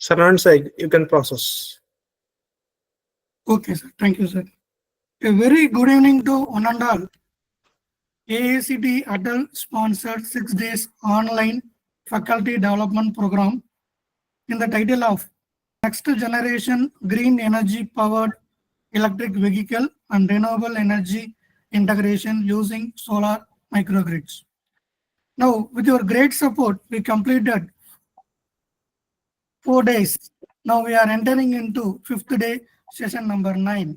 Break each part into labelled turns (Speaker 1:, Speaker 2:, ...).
Speaker 1: Saran sir, you can process.
Speaker 2: Okay, sir. Thank you, sir. A very good evening to one and all. AACT adult sponsored 6 days online faculty development program in the title of Next Generation Green Energy Powered Electric Vehicle and Renewable Energy Integration using Solar Microgrids. Now, with your great support, we completed 4 days. Now we are entering into 5th day, session number 9.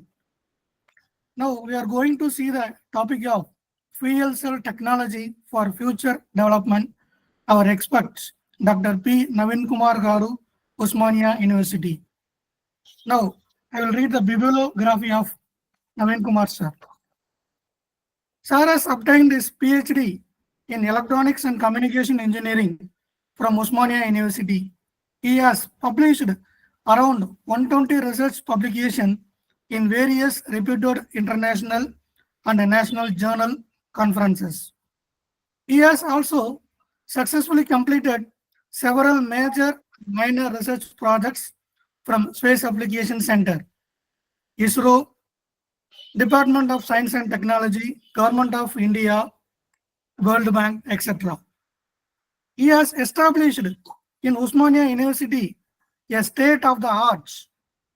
Speaker 2: Now we are going to see the topic of fuel cell technology for future development. Our experts, Dr. P. Naveen Kumar Garu, Osmania University. Now I will read the bibliography of Naveen Kumar sir. Sir has obtained his PhD in Electronics and Communication Engineering from Osmania University. He has published around 120 research publications in various reputed international and national journal conferences. He has also successfully completed several major minor research projects from Space Application Center, ISRO, Department of Science and Technology, Government of India, World Bank, etc. He has established in Osmania University a state-of-the-art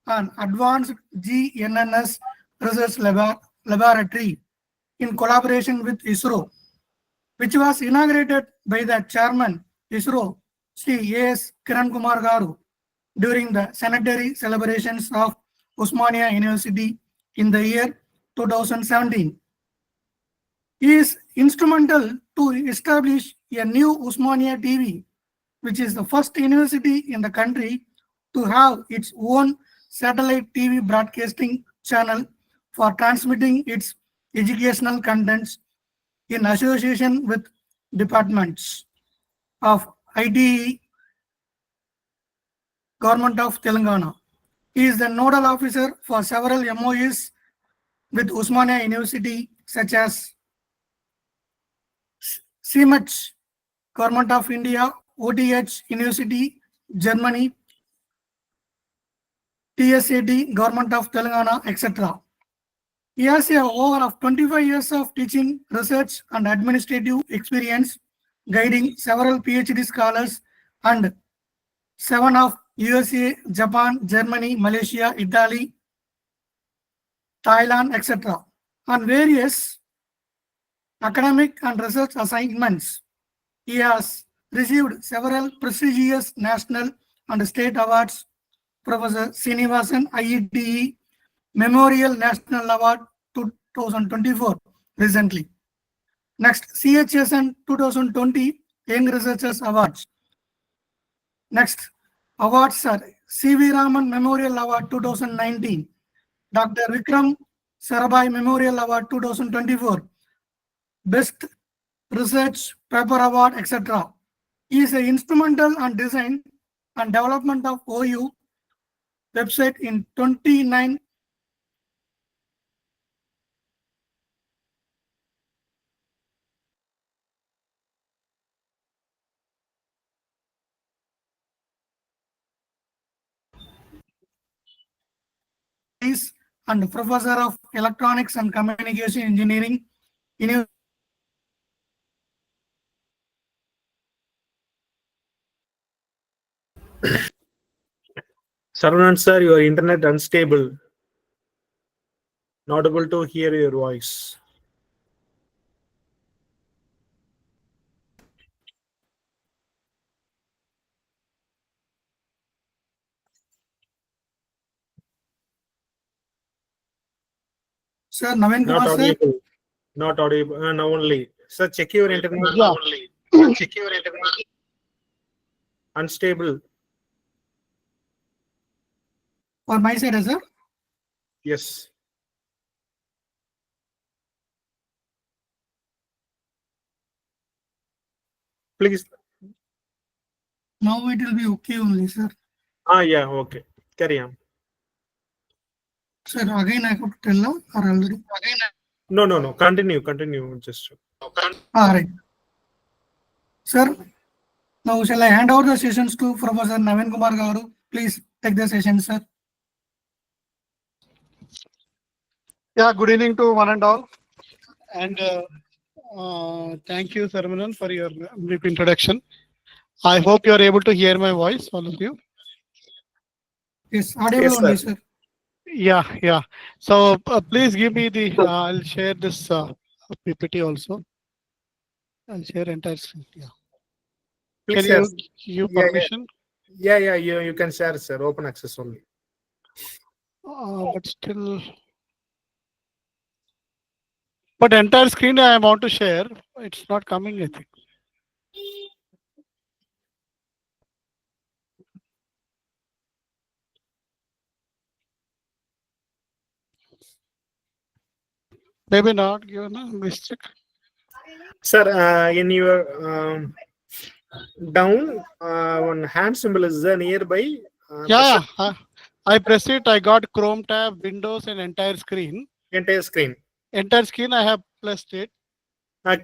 Speaker 2: and advanced GNNS research laboratory in collaboration with ISRO, which was inaugurated by the chairman ISRO, Sri A.S. Kiran Kumar Garu, during the centenary celebrations of Osmania University in the year 2017. He is instrumental to establish a new Osmania TV, which is the first university in the country to have its own satellite TV broadcasting channel for transmitting its educational contents in association with departments of ITE, Government of Telangana. He is the nodal officer for several MOUs with Osmania University, such as CMH, Government of India, OTH University, Germany, TSAT, Government of Telangana, etc. He has over 25 years of teaching, research, and administrative experience, guiding several PhD scholars and 7 of USA, Japan, Germany, Malaysia, Italy, Thailand, etc. on various academic and research assignments. He has received several prestigious national and state awards. Professor Srinivasan IETE Memorial National Award 2024 recently. Next, CHSN 2020 Young Researchers Awards. Next, awards are C.V. Raman Memorial Award 2019, Dr. Vikram Sarabhai Memorial Award 2024, Best Research Paper Award, etc. He is instrumental in design and development of OU website in 29 and Professor of Electronics and Communication Engineering in
Speaker 1: Saran sir, your internet unstable. Not able to hear your voice.
Speaker 2: Sir Naveen
Speaker 1: Not
Speaker 2: Kumar sir.
Speaker 1: audible. Not audible. Now only. Sir, check your internet. Check your internet. Unstable.
Speaker 2: For my side, sir.
Speaker 1: Yes. Please.
Speaker 2: Now it will be okay only, sir.
Speaker 1: Yeah, okay. Carry on.
Speaker 2: Sir, again I could tell now or already?
Speaker 1: No. Continue. Just.
Speaker 2: Right. Sir, now shall I hand over the sessions to Professor Naveen Kumar Garu, Please take the session, sir.
Speaker 3: Yeah, good evening to one and all. And thank you, Saravanan, for your brief introduction. I hope you are able to hear my voice, all of you.
Speaker 2: Yes, audible
Speaker 1: Yes,
Speaker 2: only,
Speaker 1: sir.
Speaker 2: sir.
Speaker 3: Yeah. So please give me the, I'll share this PPT also. I'll share entire screen. Yeah.
Speaker 1: Please
Speaker 3: Can
Speaker 1: share.
Speaker 3: you
Speaker 1: Yeah,
Speaker 3: permission?
Speaker 1: Yeah, you can share, sir. Open access only.
Speaker 3: But still, but entire screen I want to share. It's not coming, I think. Maybe not given a mistake.
Speaker 1: Sir, in your down, one hand symbol is there nearby.
Speaker 3: Yeah, I press it. I got Chrome tab, Windows, and entire screen.
Speaker 1: Entire screen.
Speaker 3: Entire screen I have pressed it.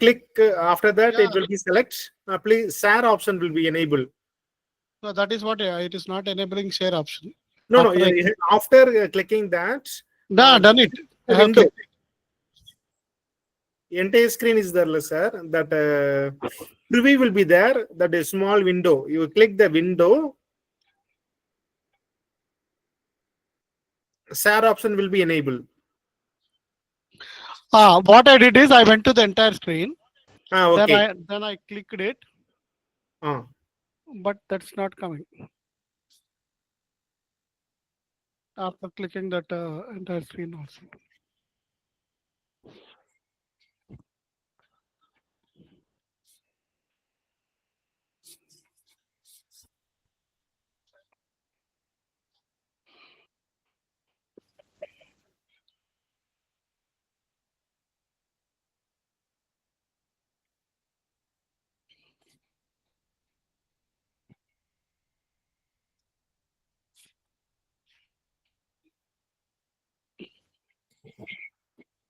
Speaker 1: Click after that,
Speaker 3: Yeah.
Speaker 1: it will be select. Please, share option will be enabled.
Speaker 3: So that is what it is not enabling share option.
Speaker 1: No.
Speaker 3: After
Speaker 1: After clicking that,
Speaker 3: Done it. I have
Speaker 1: window.
Speaker 3: clicked.
Speaker 1: Entire screen is there, sir. That preview will be there. That is small window. You click the window. Share option will be enabled.
Speaker 3: What I did is I went to the entire screen.
Speaker 1: Okay.
Speaker 3: Then I clicked it,
Speaker 1: Ah.
Speaker 3: but that's not coming. After clicking that entire screen also.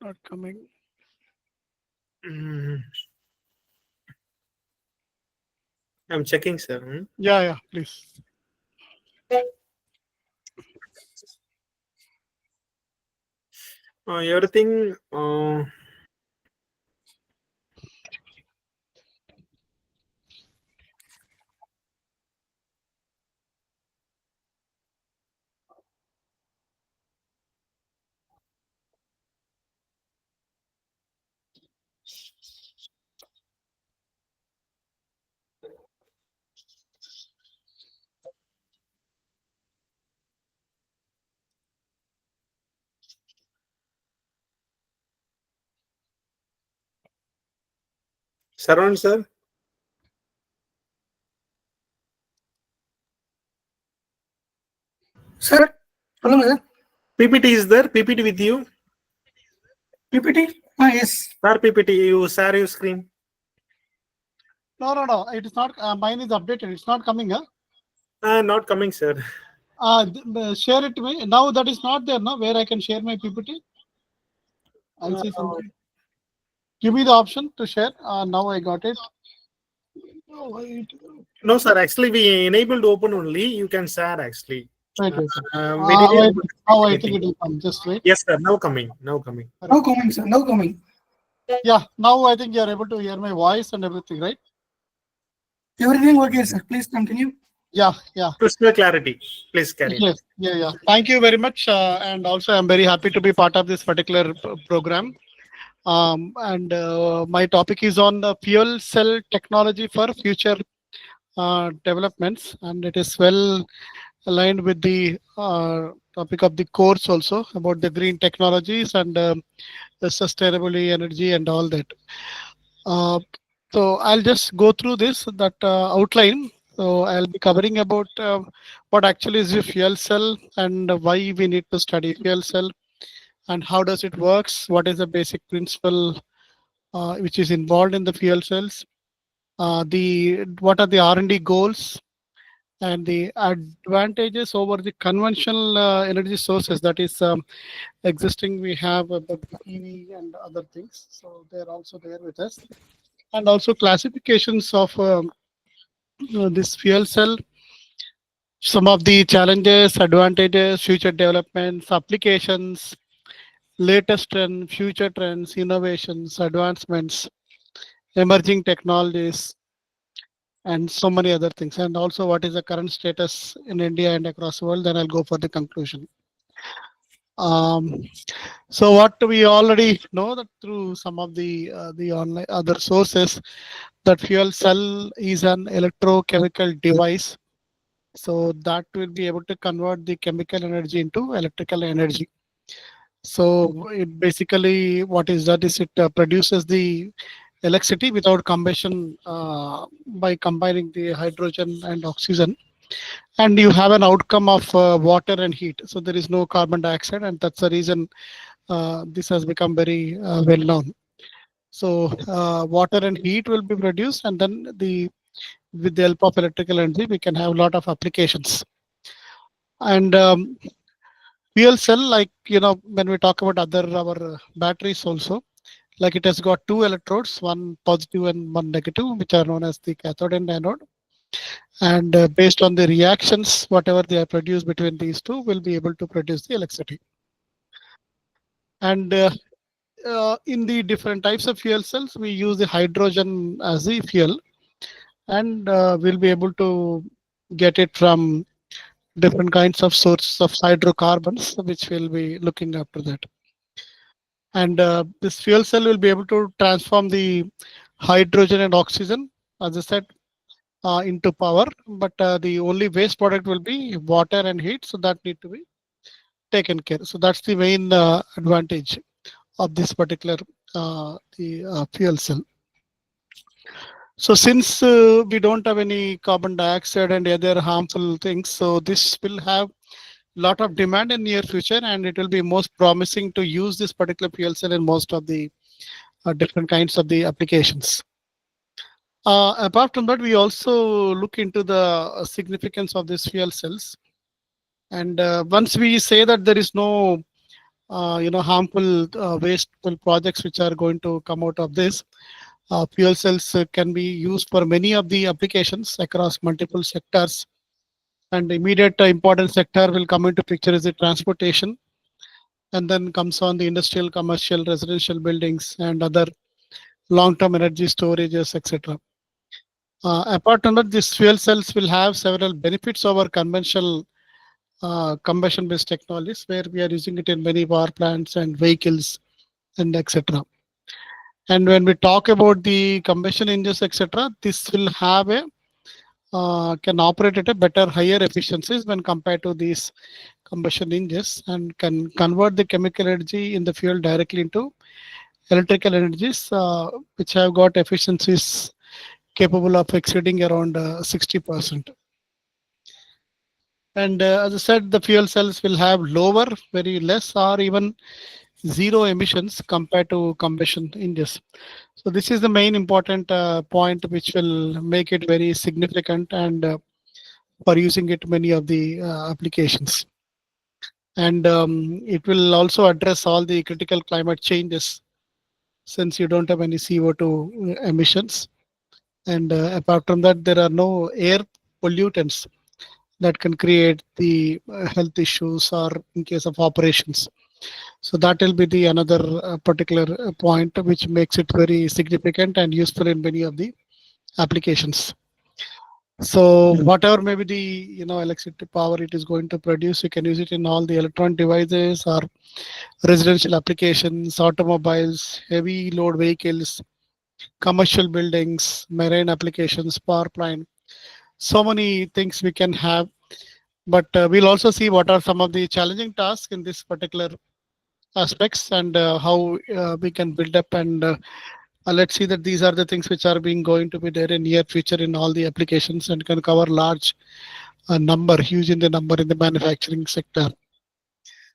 Speaker 3: Not coming.
Speaker 1: I'm checking, sir.
Speaker 3: Yeah, please.
Speaker 1: Everything. Surround, sir.
Speaker 2: Sir, சொல்லுங்க sir.
Speaker 1: PPT is there. PPT with you.
Speaker 2: PPT? Yes.
Speaker 1: Sir, PPT. You share your screen.
Speaker 3: No. It is not. Mine is updated. It's not coming.
Speaker 1: Not coming, sir.
Speaker 3: Share it to me. Now that is not there. Now where I can share my PPT. I'll see something. Give me the option to share. Now I got it.
Speaker 1: No, sir. Actually, we enabled open only. You can share actually.
Speaker 3: Wait.
Speaker 1: Wait.
Speaker 3: Now I think it will come. Just wait.
Speaker 1: Yes, sir. Now coming.
Speaker 2: Now coming, sir. Now coming.
Speaker 3: Yeah. Now I think you are able to hear my voice and everything, right?
Speaker 2: Everything okay, sir. Please continue.
Speaker 3: Yeah.
Speaker 1: Crystal clarity. Please carry.
Speaker 3: Yes. Yeah. Thank you very much. And also, I'm very happy to be part of this particular program. And my topic is on the fuel cell technology for future developments, and it is well aligned with the topic of the course also about the green technologies and the sustainable energy and all that. So I'll just go through that outline. So I'll be covering about what actually is a fuel cell and why we need to study fuel cell and how does it works, what is the basic principle which is involved in the fuel cells, what are the R&D goals, and the advantages over the conventional energy sources that is existing. We have EV and other things, so they're also there with us, and also classifications of this fuel cell some of the challenges, advantages, future developments, applications, latest trends, future trends, innovations, advancements, emerging technologies, and so many other things. And also, what is the current status in India and across the world? Then I'll go for the conclusion. Um, so, what we already know that through some of the online other sources, that fuel cell is an electrochemical device. So that will be able to convert the chemical energy into electrical energy. So it basically what is that is it produces the electricity without combustion by combining the hydrogen and oxygen, and you have an outcome of water and heat. So there is no carbon dioxide, and that's the reason this has become very well known. So water and heat will be produced, and then the with the help of electrical energy, we can have a lot of applications. And fuel cell, like when we talk about other our batteries also, like it has got two electrodes, one positive and one negative, which are known as the cathode and anode. And based on the reactions, whatever they are produced between these two, will be able to produce the electricity. And in the different types of fuel cells, we use the hydrogen as the fuel, and we'll be able to get it from different kinds of sources of hydrocarbons, which we'll be looking after that. And this fuel cell will be able to transform the hydrogen and oxygen, as I said, into power. But the only waste product will be water and heat, so that need to be taken care. So that's the main advantage of this particular fuel cell. So since we don't have any carbon dioxide and other harmful things, so this will have lot of demand in near future, and it will be most promising to use this particular fuel cell in most of the different kinds of the applications. Apart from that, we also look into the significance of these fuel cells. And once we say that there is no harmful wasteful projects which are going to come out of this, fuel cells can be used for many of the applications across multiple sectors. And immediate important sector will come into picture is the transportation, and then comes on the industrial, commercial, residential buildings, and other long-term energy storages, etc. Apart from that, these fuel cells will have several benefits over conventional combustion-based technologies, where we are using it in many power plants and vehicles, and etc. And when we talk about the combustion engines, etc., this will have a can operate at a better, higher efficiencies when compared to these combustion engines, and can convert the chemical energy in the fuel directly into electrical energies, which have got efficiencies capable of exceeding around 60%. And as I said, the fuel cells will have lower, very less, or even zero emissions compared to combustion engines. So this is the main important point which will make it very significant, and for using it many of the applications. And it will also address all the critical climate changes, since you don't have any CO2 emissions. And apart from that, there are no air pollutants that can create the health issues or in case of operations. So that will be the another particular point which makes it very significant and useful in many of the applications. So whatever may be the electricity power it is going to produce, you can use it in all the electronic devices or residential applications, automobiles, heavy load vehicles, commercial buildings, marine applications, power plant. So many things we can have, but we'll also see what are some of the challenging tasks in this particular aspects, and how we can build up. And let's see that these are the things which are being going to be there in near future in all the applications, and can cover large number, huge in the number in the manufacturing sector.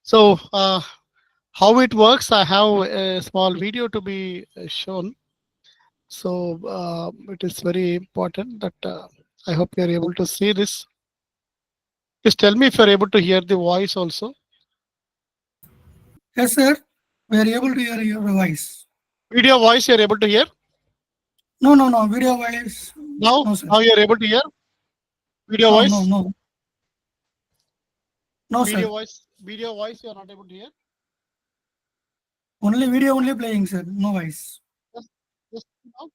Speaker 3: So how it works, I have a small video to be shown. So it is very important that I hope you are able to see this. Just tell me if you are able to hear the voice also.
Speaker 2: Yes, sir. We are able to hear your voice.
Speaker 3: Video voice you are able to hear?
Speaker 2: No. Video voice.
Speaker 3: Now,
Speaker 2: No, sir.
Speaker 3: now you are able to hear? Video voice?
Speaker 2: No. No,
Speaker 3: Video
Speaker 2: sir.
Speaker 3: voice, you are not able to hear.
Speaker 2: Only video only playing, sir. No voice.
Speaker 3: Just now.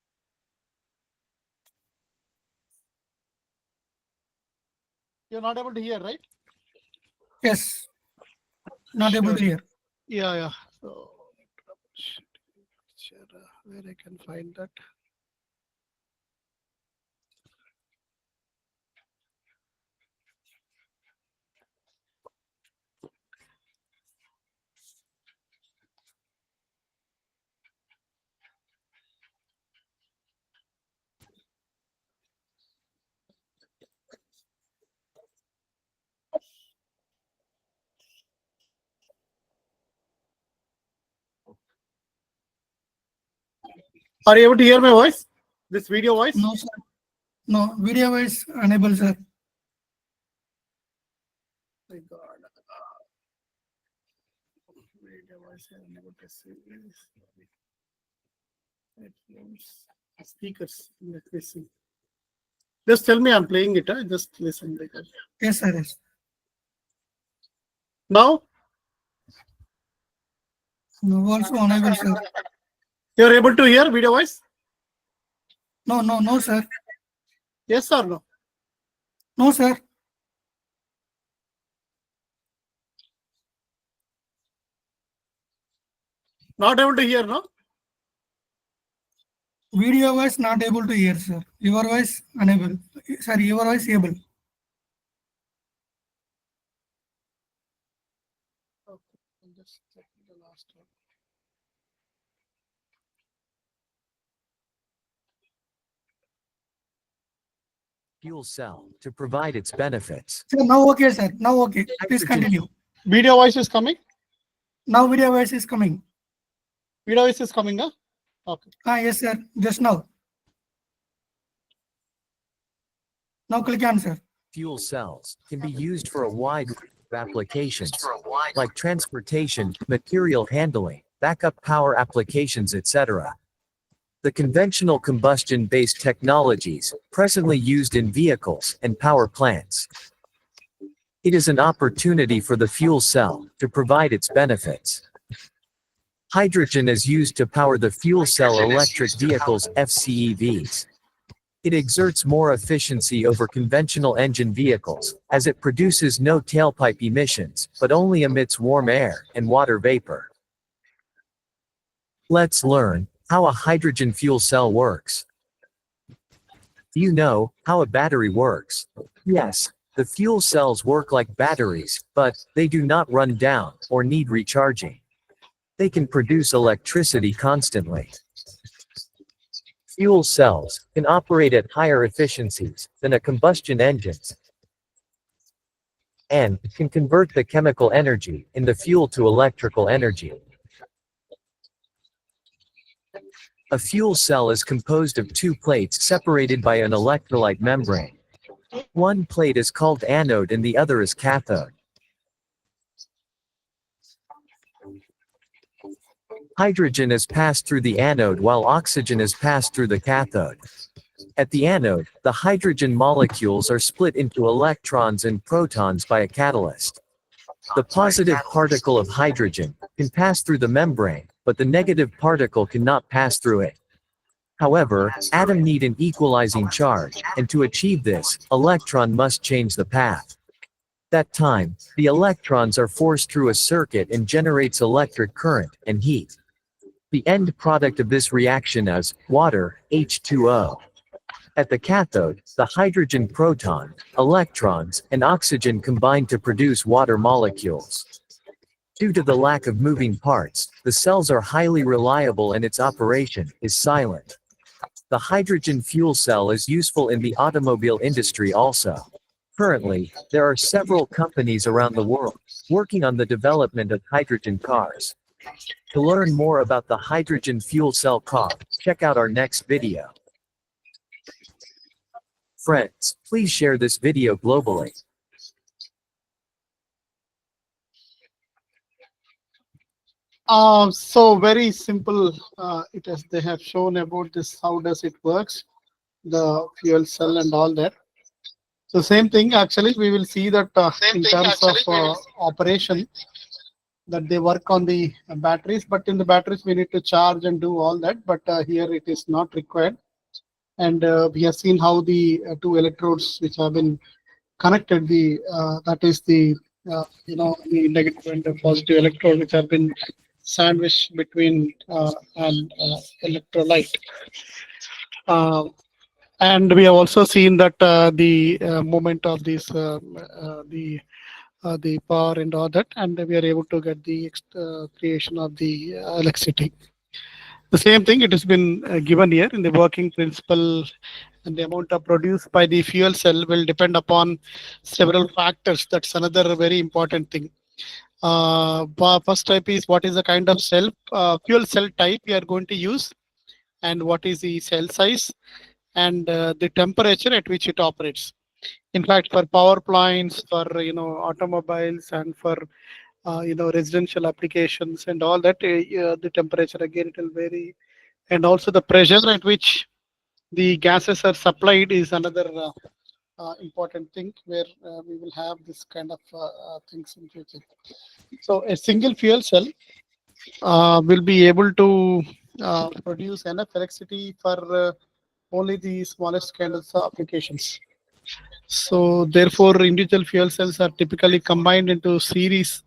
Speaker 3: You're not able to hear, right?
Speaker 2: Yes. Not able to hear.
Speaker 3: Yeah. So, where I can find that. Are you able to hear my voice? This video voice?
Speaker 2: No, sir. No, video is unable, sir.
Speaker 3: My God. Video voice, I'm unable to see this. Headphones. Speakers. Let me see. Just tell me I'm playing it. Just listen.
Speaker 2: Yes, sir. Yes.
Speaker 3: Now
Speaker 2: No, also unable, sir.
Speaker 3: you're able to hear video voice?
Speaker 2: No, sir.
Speaker 3: Yes or no?
Speaker 2: No, sir.
Speaker 3: Not able to hear, no?
Speaker 2: Video voice not able to hear, sir. Your voice unable. Sorry, your voice able.
Speaker 3: Okay, I'm just checking the last one.
Speaker 4: Fuel cell to provide its benefits.
Speaker 2: Sir, now okay, sir. Now okay. Please continue.
Speaker 3: Video voice is coming.
Speaker 2: Now video voice is coming.
Speaker 3: Video voice is coming, huh? Okay.
Speaker 2: Yes, sir. Just now. Now click on, sir.
Speaker 4: Fuel cells can be used for a wide range of applications, like transportation, material handling, backup power applications, etc. The conventional combustion-based technologies presently used in vehicles and power plants. It is an opportunity for the fuel cell to provide its benefits. Hydrogen is used to power the fuel cell electric vehicles FCEVs. It exerts more efficiency over conventional engine vehicles, as it produces no tailpipe emissions, but only emits warm air and water vapor. Let's learn how a hydrogen fuel cell works. Do you know how a battery works? Yes, the fuel cells work like batteries, but they do not run down or need recharging. They can produce electricity constantly. Fuel cells can operate at higher efficiencies than a combustion engine and can convert the chemical energy in the fuel to electrical energy. A fuel cell is composed of two plates separated by an electrolyte membrane. One plate is called anode and the other is cathode. Hydrogen is passed through the anode while oxygen is passed through the cathode. At the anode, the hydrogen molecules are split into electrons and protons by a catalyst. The positive particle of hydrogen can pass through the membrane, but the negative particle cannot pass through it. However, atoms need an equalizing charge, and to achieve this, electron must change the path. That time, the electrons are forced through a circuit and generates electric current and heat. The end product of this reaction is water, H2O. At the cathode, the hydrogen proton, electrons, and oxygen combine to produce water molecules. Due to the lack of moving parts, the cells are highly reliable and its operation is silent. The hydrogen fuel cell is useful in the automobile industry also. Currently, there are several companies around the world working on the development of hydrogen cars. To learn more about the hydrogen fuel cell car, check out our next video. Friends, please share this video globally.
Speaker 3: So very simple. They have shown about this. How does it works? The fuel cell and all that. So same thing, actually, we will see that in terms of operation, that they work on the batteries, but in the batteries we need to charge and do all that, but here it is not required. And we have seen how the two electrodes which have been connected, the that is the the negative and the positive electrode which have been sandwiched between an electrolyte. Uh, and we have also seen that the movement of this the power and all that, and we are able to get the creation of the electricity. The same thing, it has been given here in the working principle, and the amount of produced by the fuel cell will depend upon several factors. That's another very important thing. First type is what is the kind of cell, fuel cell type we are going to use, and what is the cell size, and the temperature at which it operates. In fact, for power plants, for automobiles, and for residential applications and all that, the temperature again it will vary, and also the pressure at which the gases are supplied is another important thing, where we will have this kind of things in future. So a single fuel cell will be able to produce enough electricity for only the smallest kind of applications. So therefore, individual fuel cells are typically combined into series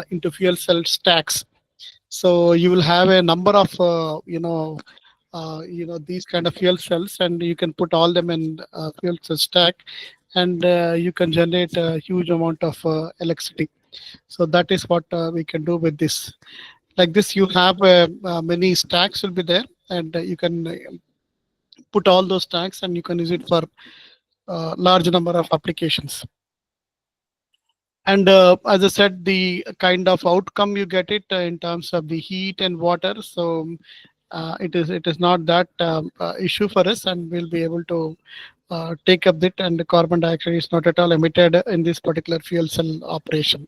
Speaker 3: into fuel cell stacks. So you will have a number of these kind of fuel cells, and you can put all them in fuel cell stack, and you can generate a huge amount of electricity. So that is what we can do with this. Like this, you have many stacks will be there, and you can put all those stacks, and you can use it for large number of applications. And as I said, the kind of outcome you get it in terms of the heat and water. So it is not that issue for us, and we'll be able to take up it, and the carbon dioxide is not at all emitted in this particular fuel cell operation.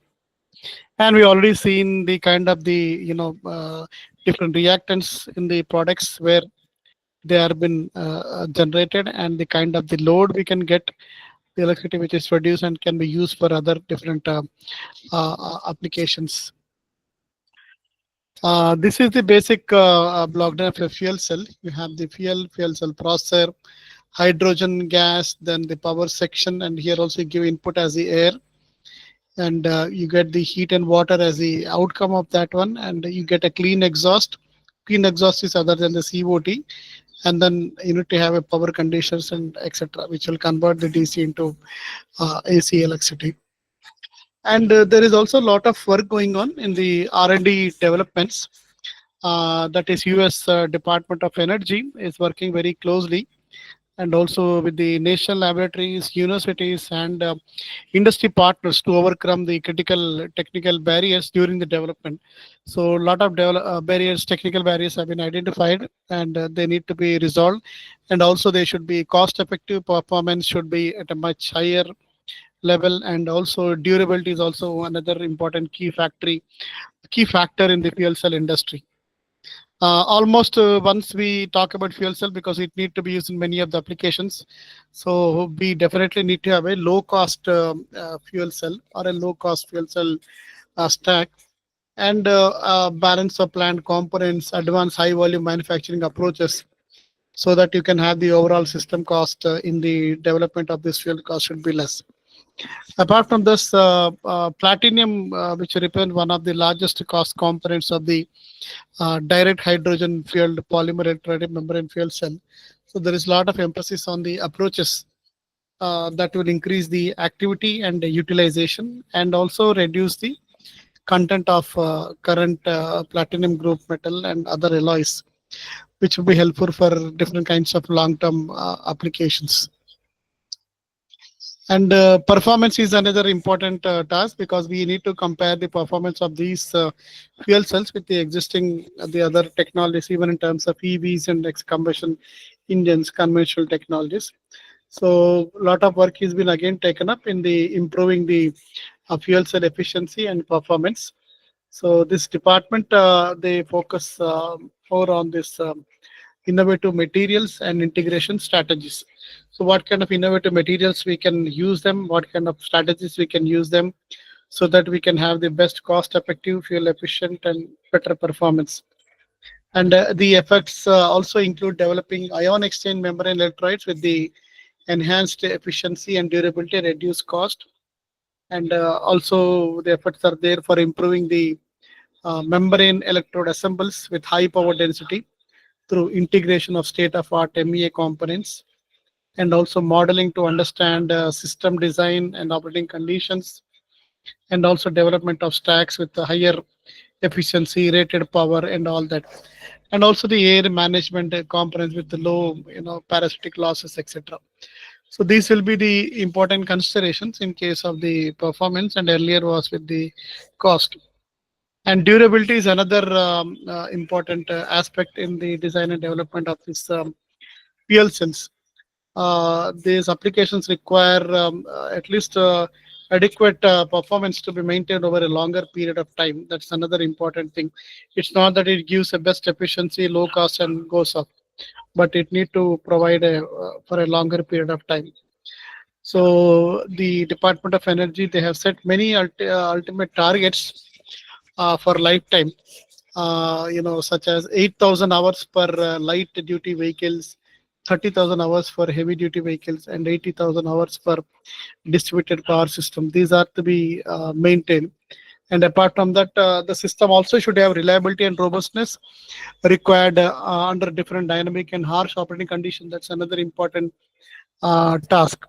Speaker 3: And we already seen the kind of the different reactants in the products where they are been generated, and the kind of the load we can get, the electricity which is produced and can be used for other different applications. This is the basic block diagram of a fuel cell. You have the fuel cell processor, hydrogen gas, then the power section, and here also you give input as the air, and you get the heat and water as the outcome of that one, and you get a clean exhaust. Clean exhaust is other than the COT, and then you need to have a power conditioners and etc., which will convert the DC into AC electricity. And there is also a lot of work going on in the R&D developments. That is US Department of Energy is working very closely, and also with the national laboratories, universities, and industry partners to overcome the critical technical barriers during the development. So a lot of technical barriers have been identified, and they need to be resolved. And also they should be cost effective, performance should be at a much higher level, and also durability is also another important key factor in the fuel cell industry. Almost once we talk about fuel cell, because it need to be used in many of the applications, so we definitely need to have a low cost fuel cell or a low cost fuel cell stack, and balance of plant components, advanced high volume manufacturing approaches, so that you can have the overall system cost in the development of this fuel cost should be less. Apart from this, platinum, which represents one of the largest cost components of the direct hydrogen fueled polymer electrolytic membrane fuel cell. So there is a lot of emphasis on the approaches that will increase the activity and the utilization, and also reduce the content of current platinum group metal and other alloys, which will be helpful for different kinds of long-term applications. And performance is another important task, because we need to compare the performance of these fuel cells with the existing the other technologies, even in terms of EVs and combustion engines, conventional technologies. So a lot of work has been again taken up in the improving the fuel cell efficiency and performance. So this department they focus more on this innovative materials and integration strategies. So what kind of innovative materials we can use them, what kind of strategies we can use them, so that we can have the best cost effective, fuel efficient, and better performance. And the effects also include developing ion exchange membrane electrolytes with the enhanced efficiency and durability, reduced cost. And also the efforts are there for improving the membrane electrode assembles with high power density through integration of state-of-art MEA components, and also modeling to understand system design and operating conditions, and also development of stacks with a higher efficiency, rated power, and all that. And also the air management components with the low, parasitic losses, etc. So these will be the important considerations in case of the performance, and earlier was with the cost. And durability is another important aspect in the design and development of this fuel cells. These applications require at least adequate performance to be maintained over a longer period of time. That's another important thing. It's not that it gives a best efficiency, low cost, and goes up, but it need to provide for a longer period of time. So the Department of Energy, they have set many ultimate targets for lifetime, such as 8,000 hours per light duty vehicles, 30,000 hours for heavy duty vehicles, and 80,000 hours for distributed power system. These are to be maintained. And apart from that, the system also should have reliability and robustness required under different dynamic and harsh operating conditions. That's another important task.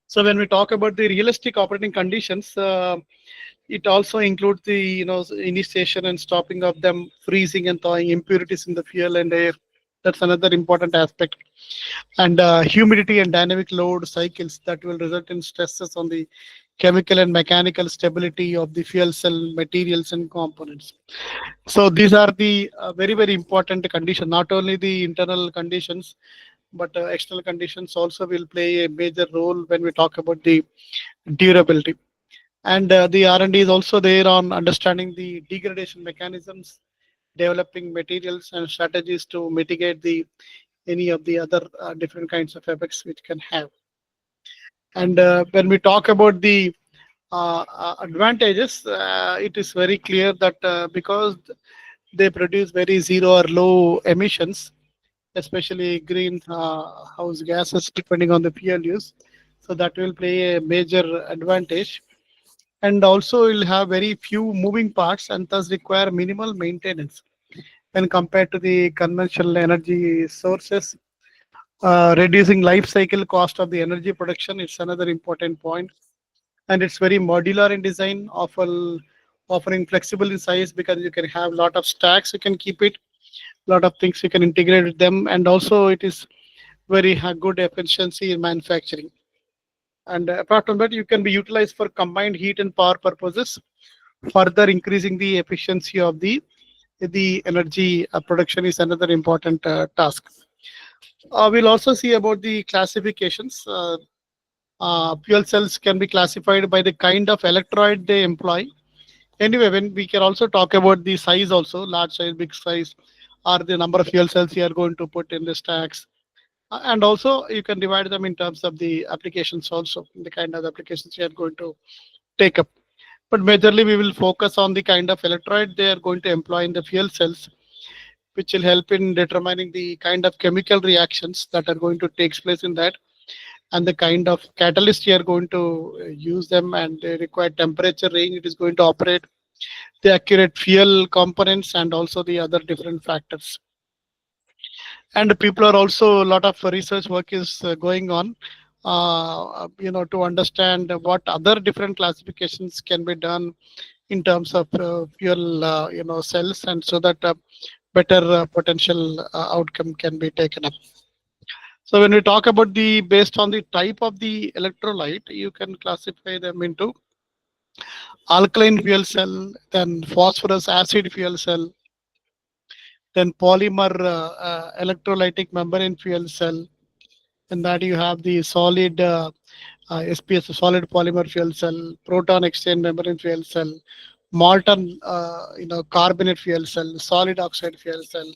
Speaker 3: So when we talk about the realistic operating conditions, it also includes the initiation and stopping of them, freezing and thawing, impurities in the fuel and air. That's another important aspect. And humidity and dynamic load cycles that will result in stresses on the chemical and mechanical stability of the fuel cell materials and components. So these are the very, very important conditions. Not only the internal conditions, but external conditions also will play a major role when we talk about the durability. And the R&D is also there on understanding the degradation mechanisms, developing materials and strategies to mitigate any of the other different kinds of effects which can have. And when we talk about the advantages, it is very clear that because they produce very zero or low emissions, especially greenhouse gases, depending on the fuel use. So that will play a major advantage. And also will have very few moving parts and thus require minimal maintenance when compared to the conventional energy sources. Reducing life cycle cost of the energy production is another important point. And it's very modular in design, offering flexible in size, because you can have a lot of stacks, you can keep it, a lot of things you can integrate with them. And also it is very good efficiency in manufacturing. And apart from that, you can be utilized for combined heat and power purposes, further increasing the efficiency of the energy production is another important task. We'll also see about the classifications. Fuel cells can be classified by the kind of electrolyte they employ. Anyway, when we can also talk about the size also, large size, big size, or the number of fuel cells you are going to put in the stacks. And also you can divide them in terms of the applications also, the kind of applications you are going to take up. But majorly we will focus on the kind of electrolyte they are going to employ in the fuel cells, which will help in determining the kind of chemical reactions that are going to take place in that, and the kind of catalyst you are going to use them, and the required temperature range it is going to operate, the accurate fuel components, and also the other different factors. And people are also, a lot of research work is going on, to understand what other different classifications can be done in terms of fuel, cells, and so that better potential outcome can be taken up. So when we talk about based on the type of the electrolyte, you can classify them into alkaline fuel cell, then phosphorus acid fuel cell, then polymer electrolytic membrane fuel cell, and that you have the solid SPS, solid polymer fuel cell, proton exchange membrane fuel cell, molten carbonate fuel cell, solid oxide fuel cell,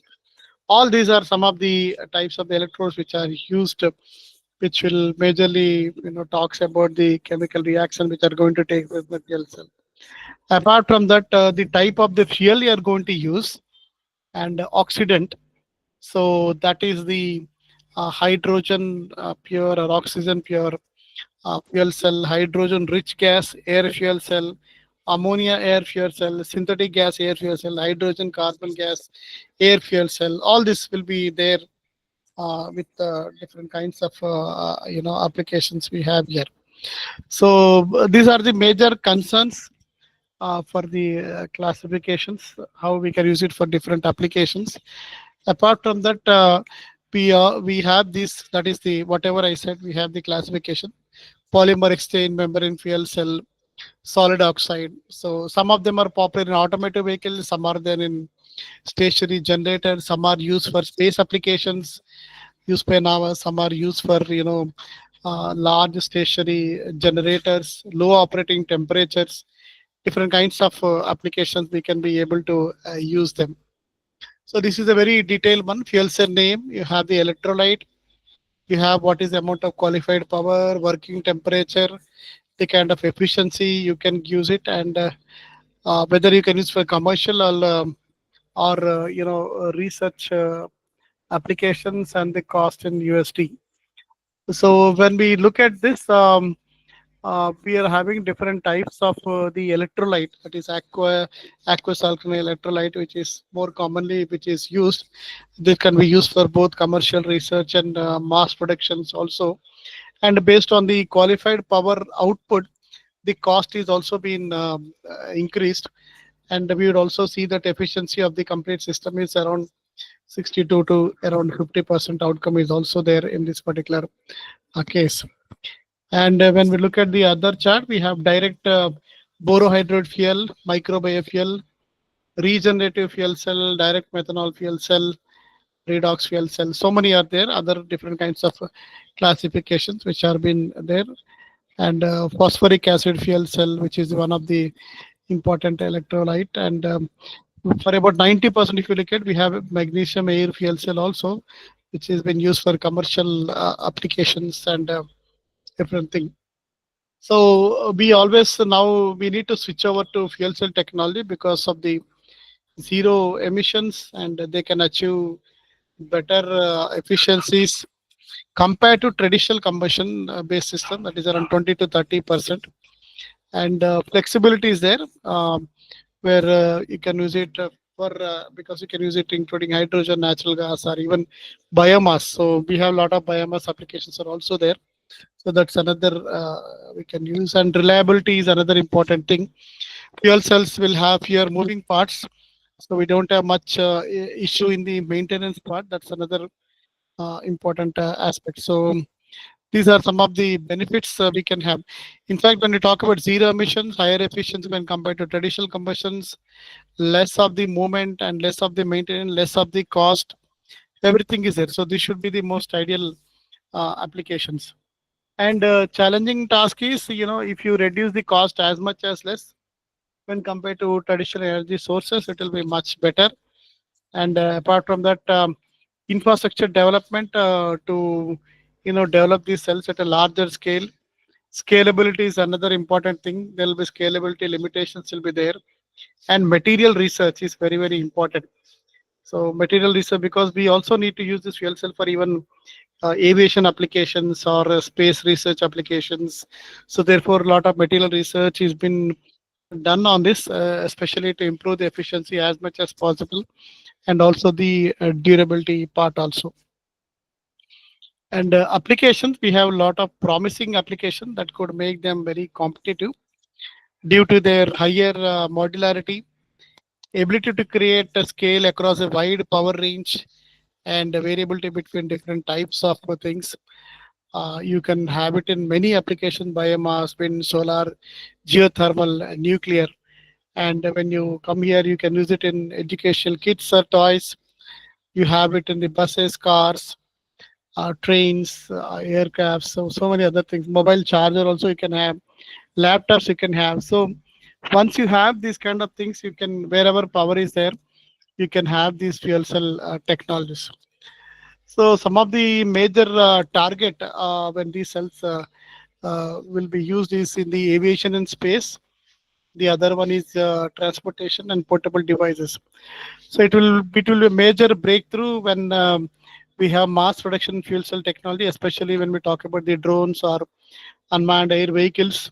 Speaker 3: All these are some of the types of the electrodes which are used, which will majorly talks about the chemical reaction which are going to take with the fuel cell. Apart from that, the type of the fuel you are going to use and oxidant. So that is the hydrogen pure or oxygen pure fuel cell, hydrogen rich gas air fuel cell, ammonia air fuel cell, synthetic gas air fuel cell, hydrogen carbon gas air fuel cell. All this will be there with different kinds of applications we have here. So these are the major concerns for the classifications, how we can use it for different applications. Apart from that, we have this, that is the whatever I said, we have the classification: polymer exchange membrane fuel cell, solid oxide. So some of them are popular in automotive vehicles, some are there in stationary generators, some are used for space applications, used by now, some are used for large stationary generators, low operating temperatures, different kinds of applications we can be able to use them. So this is a very detailed one. Fuel cell name, you have the electrolyte, you have what is the amount of qualified power, working temperature, the kind of efficiency you can use it, and whether you can use for commercial or research applications, and the cost in USD. So when we look at this, we are having different types of the electrolyte, that is aqueous alkaline electrolyte, which is more commonly which is used. This can be used for both commercial research and mass productions also. And based on the qualified power output, the cost is also been increased. And we would also see that efficiency of the complete system is around 62 to around 50% outcome is also there in this particular case. And when we look at the other chart, we have direct borohydride fuel, microbiofuel, regenerative fuel cell, direct methanol fuel cell, redox fuel cell. So many are there, other different kinds of classifications which are been there. And phosphoric acid fuel cell, which is one of the important electrolyte. And for about 90%, if you look at, we have magnesium air fuel cell also, which has been used for commercial applications and different thing. So we always now we need to switch over to fuel cell technology because of the zero emissions, and they can achieve better efficiencies compared to traditional combustion based system, that is around 20 to 30%. And flexibility is there, where you can use it for because you can use it including hydrogen, natural gas, or even biomass. So we have a lot of biomass applications are also there. So that's another we can use. And reliability is another important thing. Fuel cells will have fewer moving parts, so we don't have much issue in the maintenance part. That's another important aspect. So these are some of the benefits we can have. In fact, when we talk about zero emissions, higher efficiency when compared to traditional combustions, less of the movement and less of the maintenance, less of the cost, everything is there. So this should be the most ideal applications. And challenging task is, if you reduce the cost as much as less when compared to traditional energy sources, it will be much better. And apart from that, infrastructure development to develop these cells at a larger scale. Scalability is another important thing. There will be scalability limitations will be there, and material research is very, very important. So material research, because we also need to use this fuel cell for even aviation applications or space research applications. So therefore, a lot of material research has been done on this, especially to improve the efficiency as much as possible, and also the durability part also. And applications, we have a lot of promising applications that could make them very competitive due to their higher modularity, ability to create a scale across a wide power range, and variability between different types of things. You can have it in many applications: biomass, wind, solar, geothermal, nuclear. And when you come here, you can use it in educational kits or toys. You have it in the buses, cars, trains, aircrafts, so many other things. Mobile charger also you can have, laptops you can have. So once you have these kind of things, you can, wherever power is there, you can have these fuel cell technologies. So some of the major target when these cells will be used is in the aviation and space. The other one is transportation and portable devices. So it will be a major breakthrough when we have mass production fuel cell technology, especially when we talk about the drones or unmanned air vehicles,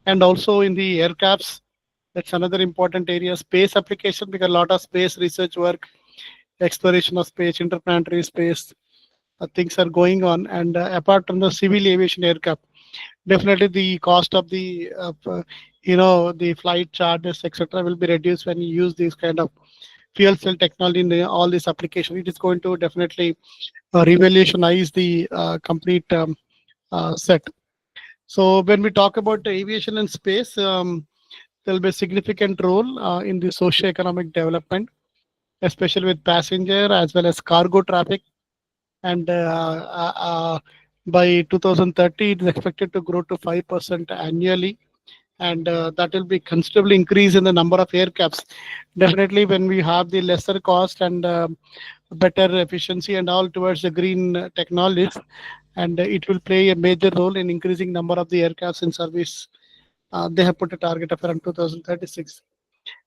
Speaker 3: and also in the aircrafts. That's another important area. Space application, because a lot of space research work, exploration of space, interplanetary space, things are going on. And apart from the civil aviation aircraft, definitely the cost of the the flight charges, etc., will be reduced when you use this kind of fuel cell technology in all this application. It is going to definitely revolutionize the complete set. So when we talk about the aviation and space, there will be a significant role in the socio-economic development, especially with passenger as well as cargo traffic. And by 2030, it is expected to grow to 5% annually. And that will be considerably increase in the number of aircrafts. Definitely, when we have the lesser cost and better efficiency and all towards the green technologies, and it will play a major role in increasing number of the aircrafts in service. They have put a target of around 2036.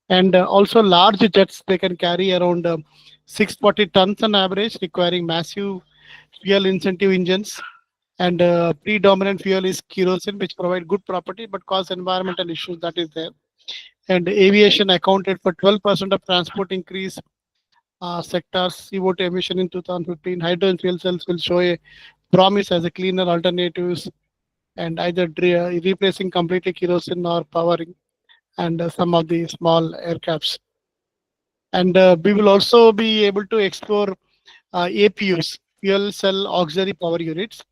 Speaker 3: And also large jets, they can carry around 640 tons on average, requiring massive fuel incentive engines. And predominant fuel is kerosene, which provide good property but cause environmental issues. That is there. And aviation accounted for 12% of transport increase sectors CO2 emission in 2015. Hydrogen fuel cells will show a promise as a cleaner alternatives, and either replacing completely kerosene or powering and some of the small aircrafts. And we will also be able to explore APUs, fuel cell auxiliary power units,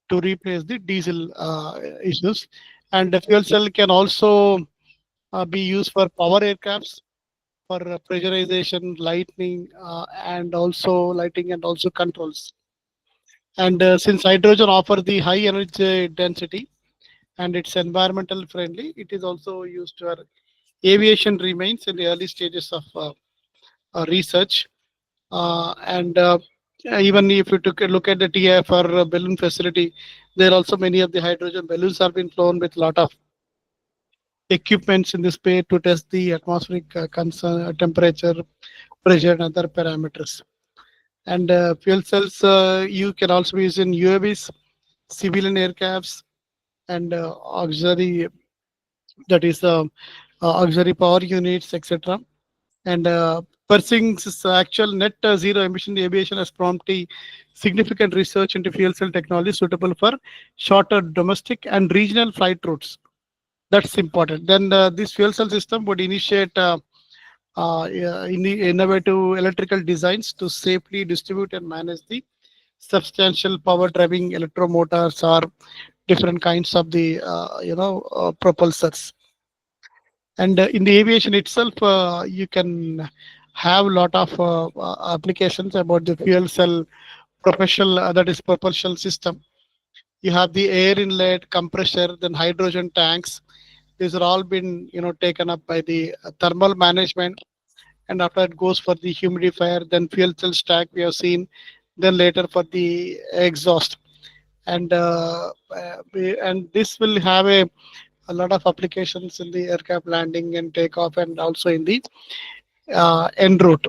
Speaker 3: to replace the diesel issues. And the fuel cell can also be used for power aircrafts, for pressurization, lighting and also controls. And since hydrogen offers the high energy density and it's environmental friendly, it is also used for aviation. Remains in the early stages of research. And even if you took a look at the TIF or balloon facility, there are also many of the hydrogen balloons have been flown with a lot of equipments in the space to test the atmospheric temperature, pressure, and other parameters. And fuel cells you can also be used in UAVs, civilian aircrafts, and auxiliary, that is auxiliary power units, etc. And pursuing actual net zero emission aviation has prompted significant research into fuel cell technology suitable for shorter domestic and regional flight routes. That's important. Then this fuel cell system would initiate innovative electrical designs to safely distribute and manage the substantial power driving electromotors or different kinds of the propulsors. And in the aviation itself, you can have a lot of applications about the fuel cell that is propulsion system. You have the air inlet, compressor, then hydrogen tanks. These are all been taken up by the thermal management, and after it goes for the humidifier, then fuel cell stack we have seen, then later for the exhaust. And this will have a lot of applications in the aircraft landing and takeoff, and also in the en route.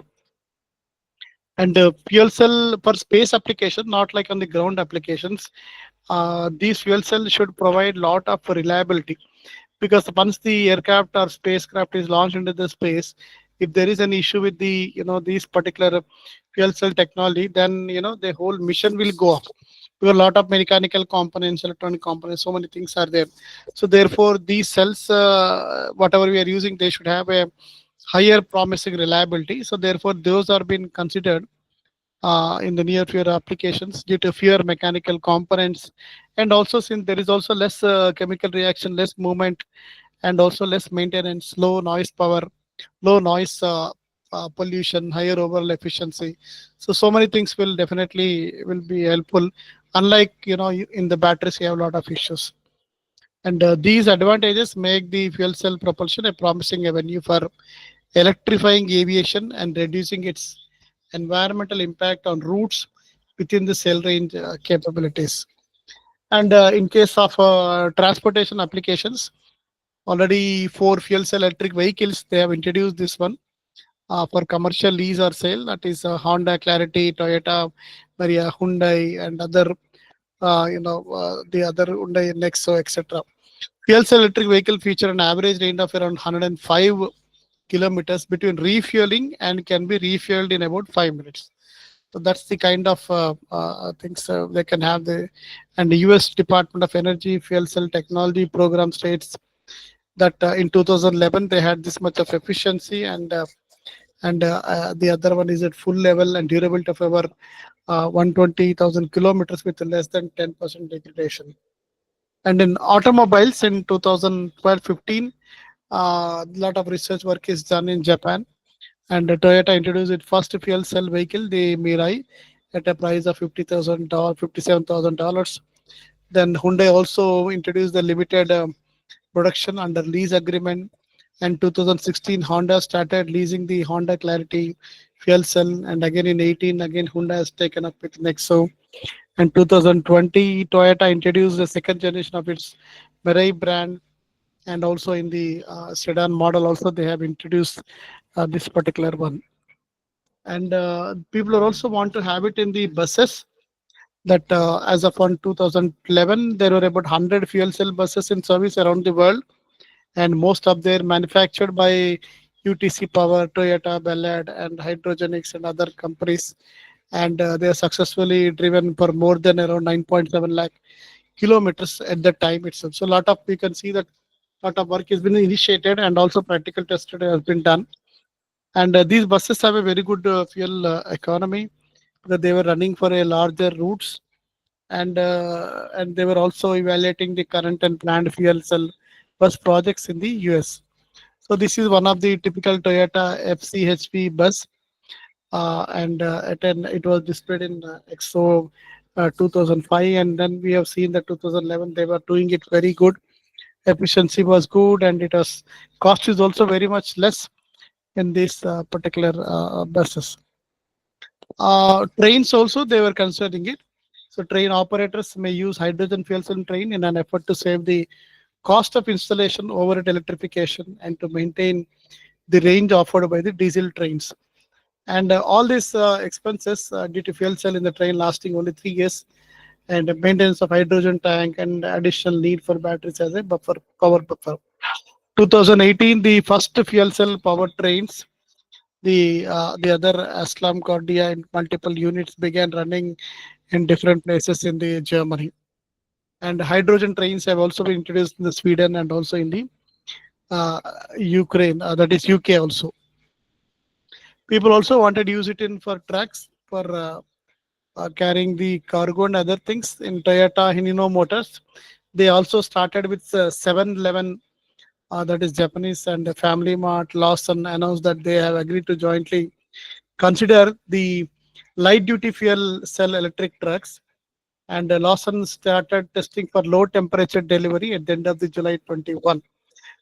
Speaker 3: And fuel cell for space application, not like on the ground applications, these fuel cells should provide lot of reliability, because once the aircraft or spacecraft is launched into the space, if there is an issue with the these particular fuel cell technology, then the whole mission will go off. Because a lot of mechanical components, electronic components, so many things are there. So therefore, these cells, whatever we are using, they should have a higher promising reliability. So therefore, those are being considered in the near future applications due to fewer mechanical components, and also since there is also less chemical reaction, less movement, and also less maintenance, low noise pollution, higher overall efficiency. So many things will definitely be helpful. Unlike in the batteries, you have a lot of issues. And these advantages make the fuel cell propulsion a promising avenue for electrifying aviation and reducing its environmental impact on routes within the cell range capabilities. And in case of transportation applications, already for fuel cell electric vehicles, they have introduced this one for commercial lease or sale. That is Honda, Clarity, Toyota, Maria, Hyundai, and other, the other Hyundai, Nexo, etc. Fuel cell electric vehicle feature an average range of around 105 kilometers between refueling and can be refueled in about 5 minutes. So that's the kind of things they can have. And the U.S. Department of Energy Fuel Cell Technology Program states that in 2011 they had this much of efficiency, and the other one is at full level and durability of over 120,000 kilometers with less than 10% degradation. And in automobiles in 2012-15, a lot of research work is done in Japan, and Toyota introduced its first fuel cell vehicle, the Mirai, at a price of $57,000. Then Hyundai also introduced the limited production under lease agreement. And 2016, Honda started leasing the Honda Clarity fuel cell, and again in 18, again Honda has taken up with Nexo. And 2020, Toyota introduced the second generation of its Mirai brand, and also in the sedan model also they have introduced this particular one. And people are also want to have it in the buses. That as of on 2011, there were about 100 fuel cell buses in service around the world, and most of them manufactured by UTC Power, Toyota, Ballard, and Hydrogenics and other companies. And they are successfully driven for more than around 9.7 lakh kilometers at the time itself. So a lot of, we can see that a lot of work has been initiated, and also practical testing has been done. And these buses have a very good fuel economy, because they were running for a larger routes, and they were also evaluating the current and planned fuel cell bus projects in the US. So this is one of the typical Toyota FCHP bus, and it was displayed in Expo 2005, and then we have seen that 2011 they were doing it very good. Efficiency was good, and it was cost is also very much less in these particular buses. Trains also they were considering it. So train operators may use hydrogen fuel cell train in an effort to save the cost of installation over electrification and to maintain the range offered by the diesel trains. And all these expenses due to fuel cell in the train lasting only 3 years, and maintenance of hydrogen tank and additional need for batteries as a buffer, power buffer. 2018, the first fuel cell power trains, the other Aslam Cordia and multiple units began running in different places in the Germany. And hydrogen trains have also been introduced in the Sweden and also in the Ukraine, that is UK also. People also wanted to use it in for trucks for carrying the cargo and other things. In Toyota Hino Motors, they also started with 7-Eleven, that is Japanese, and Family Mart. Lawson announced that they have agreed to jointly consider the light duty fuel cell electric trucks, and Lawson started testing for low temperature delivery at the end of the July 21.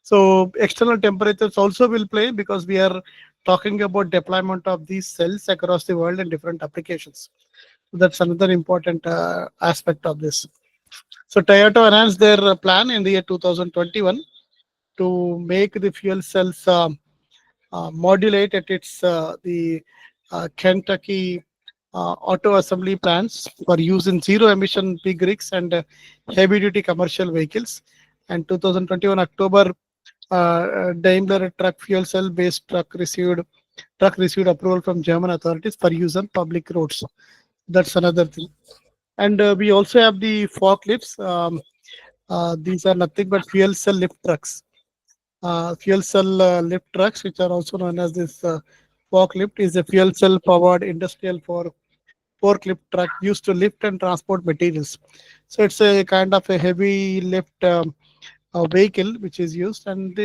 Speaker 3: So external temperatures also will play, because we are talking about deployment of these cells across the world in different applications. So that's another important aspect of this. So Toyota announced their plan in the year 2021 to make the fuel cells modulate at its the Kentucky auto assembly plants for use in zero emission big rigs and heavy duty commercial vehicles. And 2021 October, Daimler truck fuel cell based truck received approval from German authorities for use on public roads. That's another thing. And we also have the forklifts. These are nothing but fuel cell lift trucks. Fuel cell lift trucks, which are also known as this forklift, is a fuel cell powered industrial forklift truck used to lift and transport materials. So it's a kind of a heavy lift vehicle which is used. And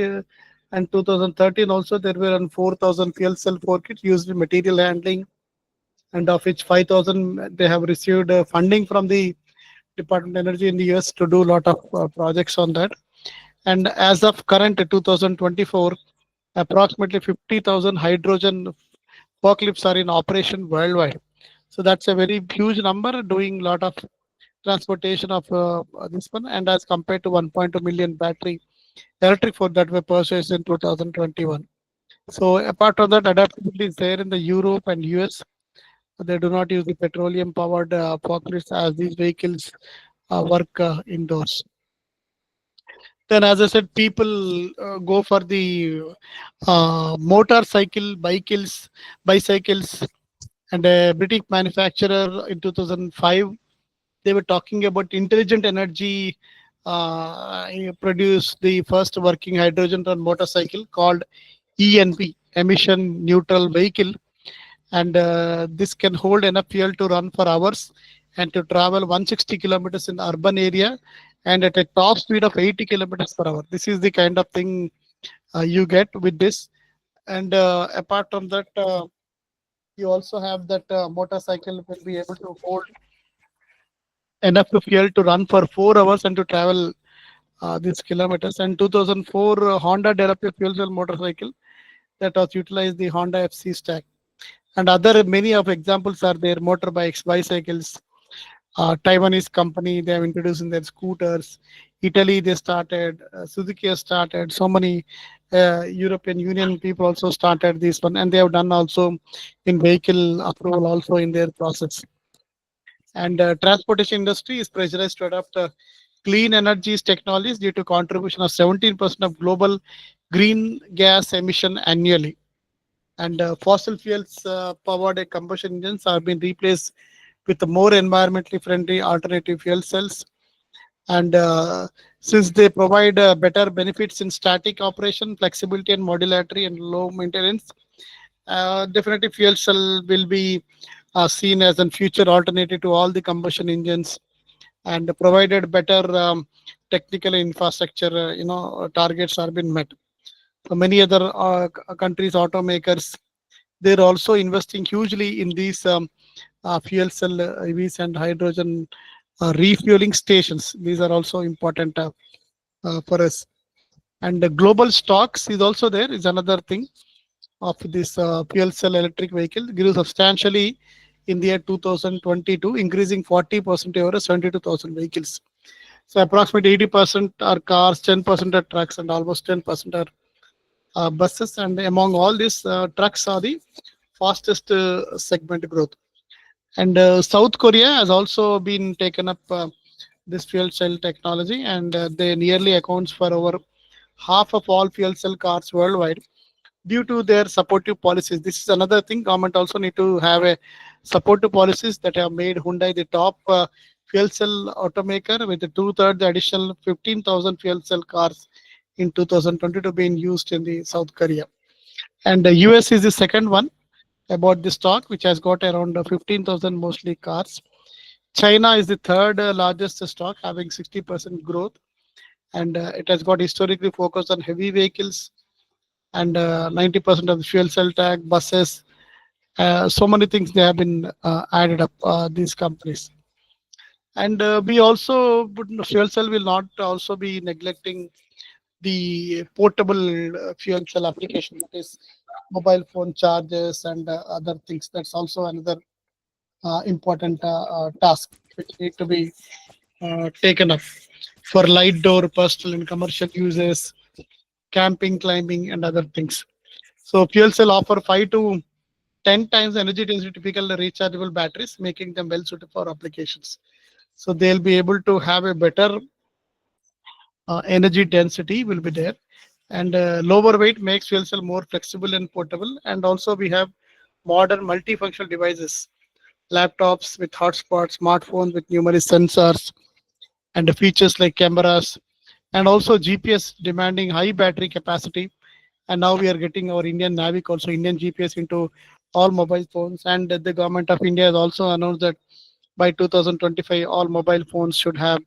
Speaker 3: 2013 also there were 4,000 fuel cell forklifts used in material handling, and of which 5,000 they have received funding from the Department of Energy in the US to do a lot of projects on that. And as of current 2024, Approximately 50,000 hydrogen forklifts are in operation worldwide. So that's a very huge number, doing a lot of transportation of this one, and as compared to 1.2 million battery electric fork that were purchased in 2021. So apart from that, adaptability is there in the Europe and US. They do not use the petroleum powered forklifts as these vehicles work indoors. Then, as I said, people go for the motorcycle, bicycles, and a British manufacturer in 2005. They were talking about intelligent energy. Produced the first working hydrogen run motorcycle called ENV, emission neutral vehicle, and this can hold enough fuel to run for hours and to travel 160 kilometers in urban area and at a top speed of 80 kilometers per hour. This is the kind of thing you get with this. And apart from that, you also have that motorcycle will be able to hold enough fuel to run for 4 hours and to travel these kilometers. And 2004, Honda developed a fuel cell motorcycle that was utilized the Honda FC stack. And other many of examples are there: motorbikes, bicycles. Taiwanese company, they have introduced in their scooters. Italy they started. Suzuki has started. So many European Union people also started this one, and they have done also in vehicle approval also in their process. And transportation industry is pressurized to adopt clean energies technologies due to contribution of 17% of global green gas emission annually. And fossil fuels powered combustion engines are being replaced with the more environmentally friendly alternative fuel cells. And since they provide better benefits in static operation, flexibility and modularity and low maintenance, definitely fuel cell will be seen as a future alternative to all the combustion engines, and provided better technical infrastructure, targets are being met. So many other countries, automakers, they're also investing hugely in these fuel cell EVs and hydrogen refueling stations. These are also important for us. And the global stocks is also there, is another thing of this fuel cell electric vehicle grew substantially in the year 2022, increasing 40% over 72,000 vehicles. So approximately 80% are cars, 10% are trucks, and almost 10% are buses. And among all these, trucks are the fastest segment growth. And South Korea has also been taken up this fuel cell technology, and they nearly accounts for over half of all fuel cell cars worldwide due to their supportive policies. This is another thing. Government also need to have a supportive policies that have made Hyundai the top fuel cell automaker with the two-thirds additional 15,000 fuel cell cars in 2022 being used in the South Korea. And the US is the second one about the stock, which has got around 15,000 mostly cars. China is the third largest stock, having 60% growth, and it has got historically focused on heavy vehicles, and 90% of the fuel cell tank, buses, so many things they have been added up, these companies. And we also, fuel cell will not also be neglecting the portable fuel cell application, that is mobile phone chargers and other things. That's also another important task which need to be taken up for light door personal and commercial uses, camping, climbing, and other things. So fuel cell offer 5 to 10 times energy density typical rechargeable batteries, making them well suited for applications. So they'll be able to have a better energy density will be there, and lower weight makes fuel cell more flexible and portable. And also we have modern multifunctional devices, laptops with hotspots, smartphones with numerous sensors, and the features like cameras, and also GPS demanding high battery capacity. And now we are getting our Indian Navic, also Indian GPS into all mobile phones. And the government of India has also announced that by 2025, all mobile phones should have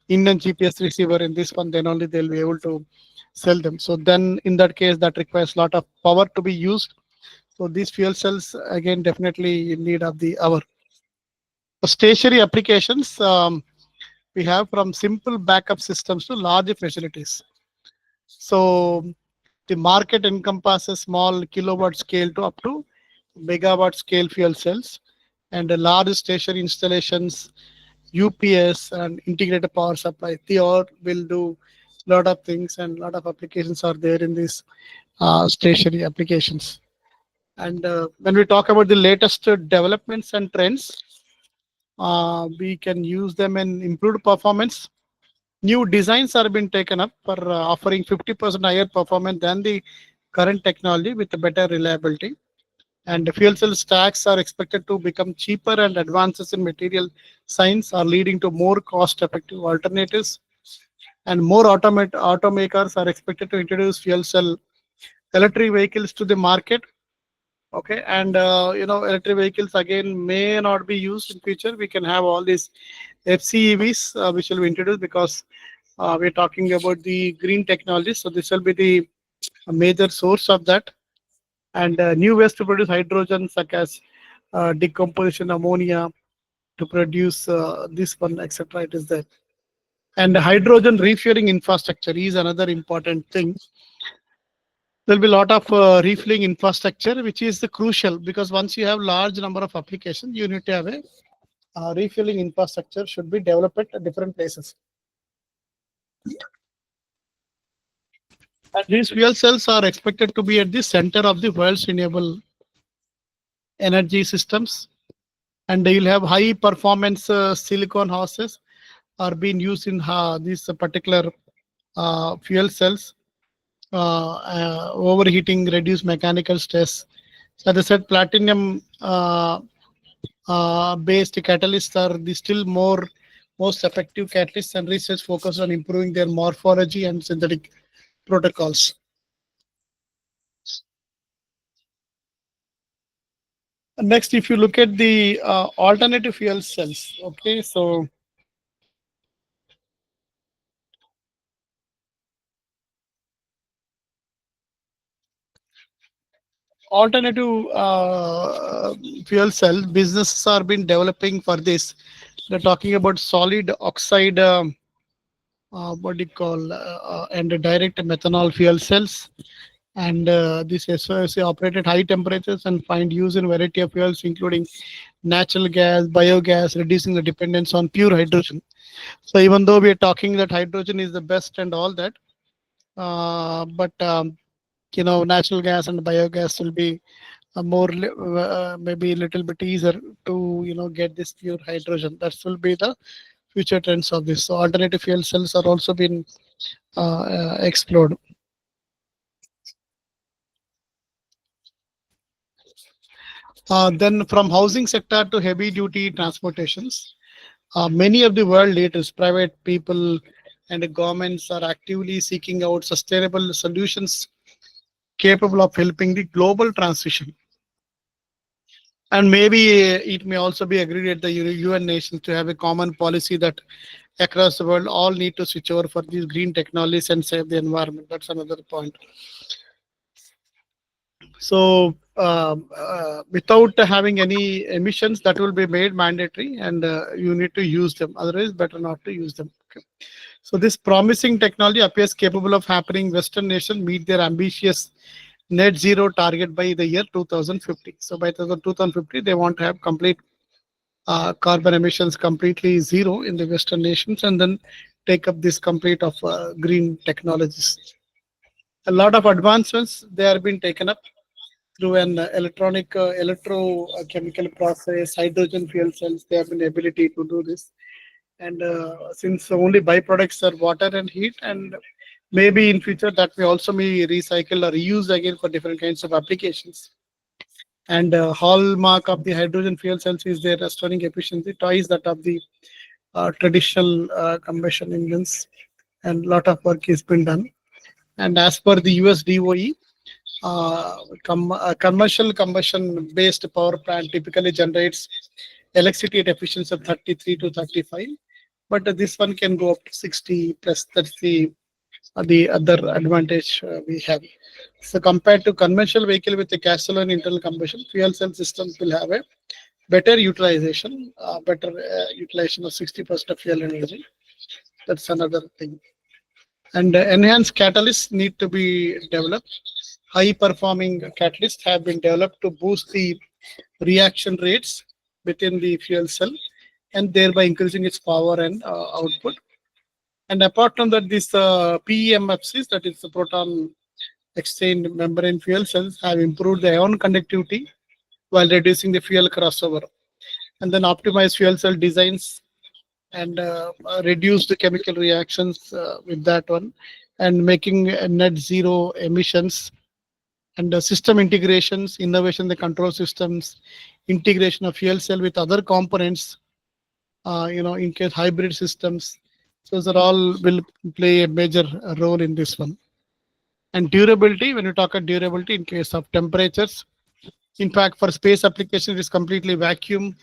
Speaker 3: Indian GPS receiver in this one. Then only they'll be able to sell them. So then in that case, that requires a lot of power to be used. So these fuel cells, again, definitely in need of the hour. For stationary applications, we have from simple backup systems to larger facilities. So The market encompasses small kilowatt scale to up to megawatt scale fuel cells and large station installations, UPS and integrated power supply. They all will do lot of things, and lot of applications are there in these stationary applications. And when we talk about the latest developments and trends, we can use them in improved performance. New designs are being taken up for offering 50% higher performance than the current technology with a better reliability. And the fuel cell stacks are expected to become cheaper, and advances in material science are leading to more cost-effective alternatives. And more automakers are expected to introduce fuel cell electric vehicles to the market. Okay, and electric vehicles again may not be used in future. We can have all these FCEVs which will be introduced, because we're talking about the green technology. So this will be the major source of that. And new ways to produce hydrogen, such as decomposition ammonia to produce this one, etc. It is there. And hydrogen refueling infrastructure is another important thing. There'll be a lot of refueling infrastructure, which is the crucial, because once you have large number of applications, you need to have a refueling infrastructure should be developed at different places. And these fuel cells are expected to be at the center of the world's renewable energy systems, and you'll have high performance silicon houses are being used in these particular fuel cells. Overheating, reduce mechanical stress. So as I said, platinum based catalysts are the still most effective catalysts, and research focused on improving their morphology and synthetic protocols. Next, if you look at the alternative fuel cells, okay, so alternative fuel cell businesses are been developing for this. They're talking about solid oxide, what do you call, and direct methanol fuel cells. And this SOFC operate at high temperatures and find use in variety of fuels, including natural gas, biogas, reducing the dependence on pure hydrogen. So even though we are talking that hydrogen is the best and all that, but natural gas and biogas will be more maybe a little bit easier to get this pure hydrogen. That will be the future trends of this. So alternative fuel cells are also being explored. Then from housing sector to heavy duty transportations, many of the world leaders, private people and governments are actively seeking out sustainable solutions capable of helping the global transition. And maybe it may also be agreed at the UN nations to have a common policy that across the world all need to switch over for these green technologies and save the environment. That's another point. So without having any emissions, that will be made mandatory, and you need to use them. Otherwise, better not to use them. Okay. So this promising technology appears capable of helping Western nations meet their ambitious net zero target by the year 2050. So by 2050, they want to have complete carbon emissions completely zero in the Western nations, and then take up this complete of green technologies. A lot of advancements they are being taken up through an electrochemical process, hydrogen fuel cells. They have an ability to do this, and since only byproducts are water and heat, and maybe in future that may also be recycled or reused again for different kinds of applications. And hallmark of the hydrogen fuel cells is their astonishing efficiency, twice that of the traditional combustion engines, and a lot of work has been done. And as per the US DOE, commercial combustion based power plant typically generates electricity at efficiency of 33 to 35, but this one can go up to 60 plus. That's the other advantage we have. So compared to conventional vehicle with a gasoline internal combustion, fuel cell systems will have a better utilization, utilization of 60% of fuel energy. That's another thing. And enhanced catalysts need to be developed. High performing catalysts have been developed to boost the reaction rates within the fuel cell and thereby increasing its power and output. And apart from that, these PEMFCs, that is the proton exchange membrane fuel cells, have improved the ion conductivity while reducing the fuel crossover. And then optimized fuel cell designs and reduce the chemical reactions with that one, and making net zero emissions, and system integrations, innovation, the control systems, integration of fuel cell with other components, in case hybrid systems. So those are all will play a major role in this one. And durability, when you talk about durability in case of temperatures, in fact, for space application, it is completely vacuum.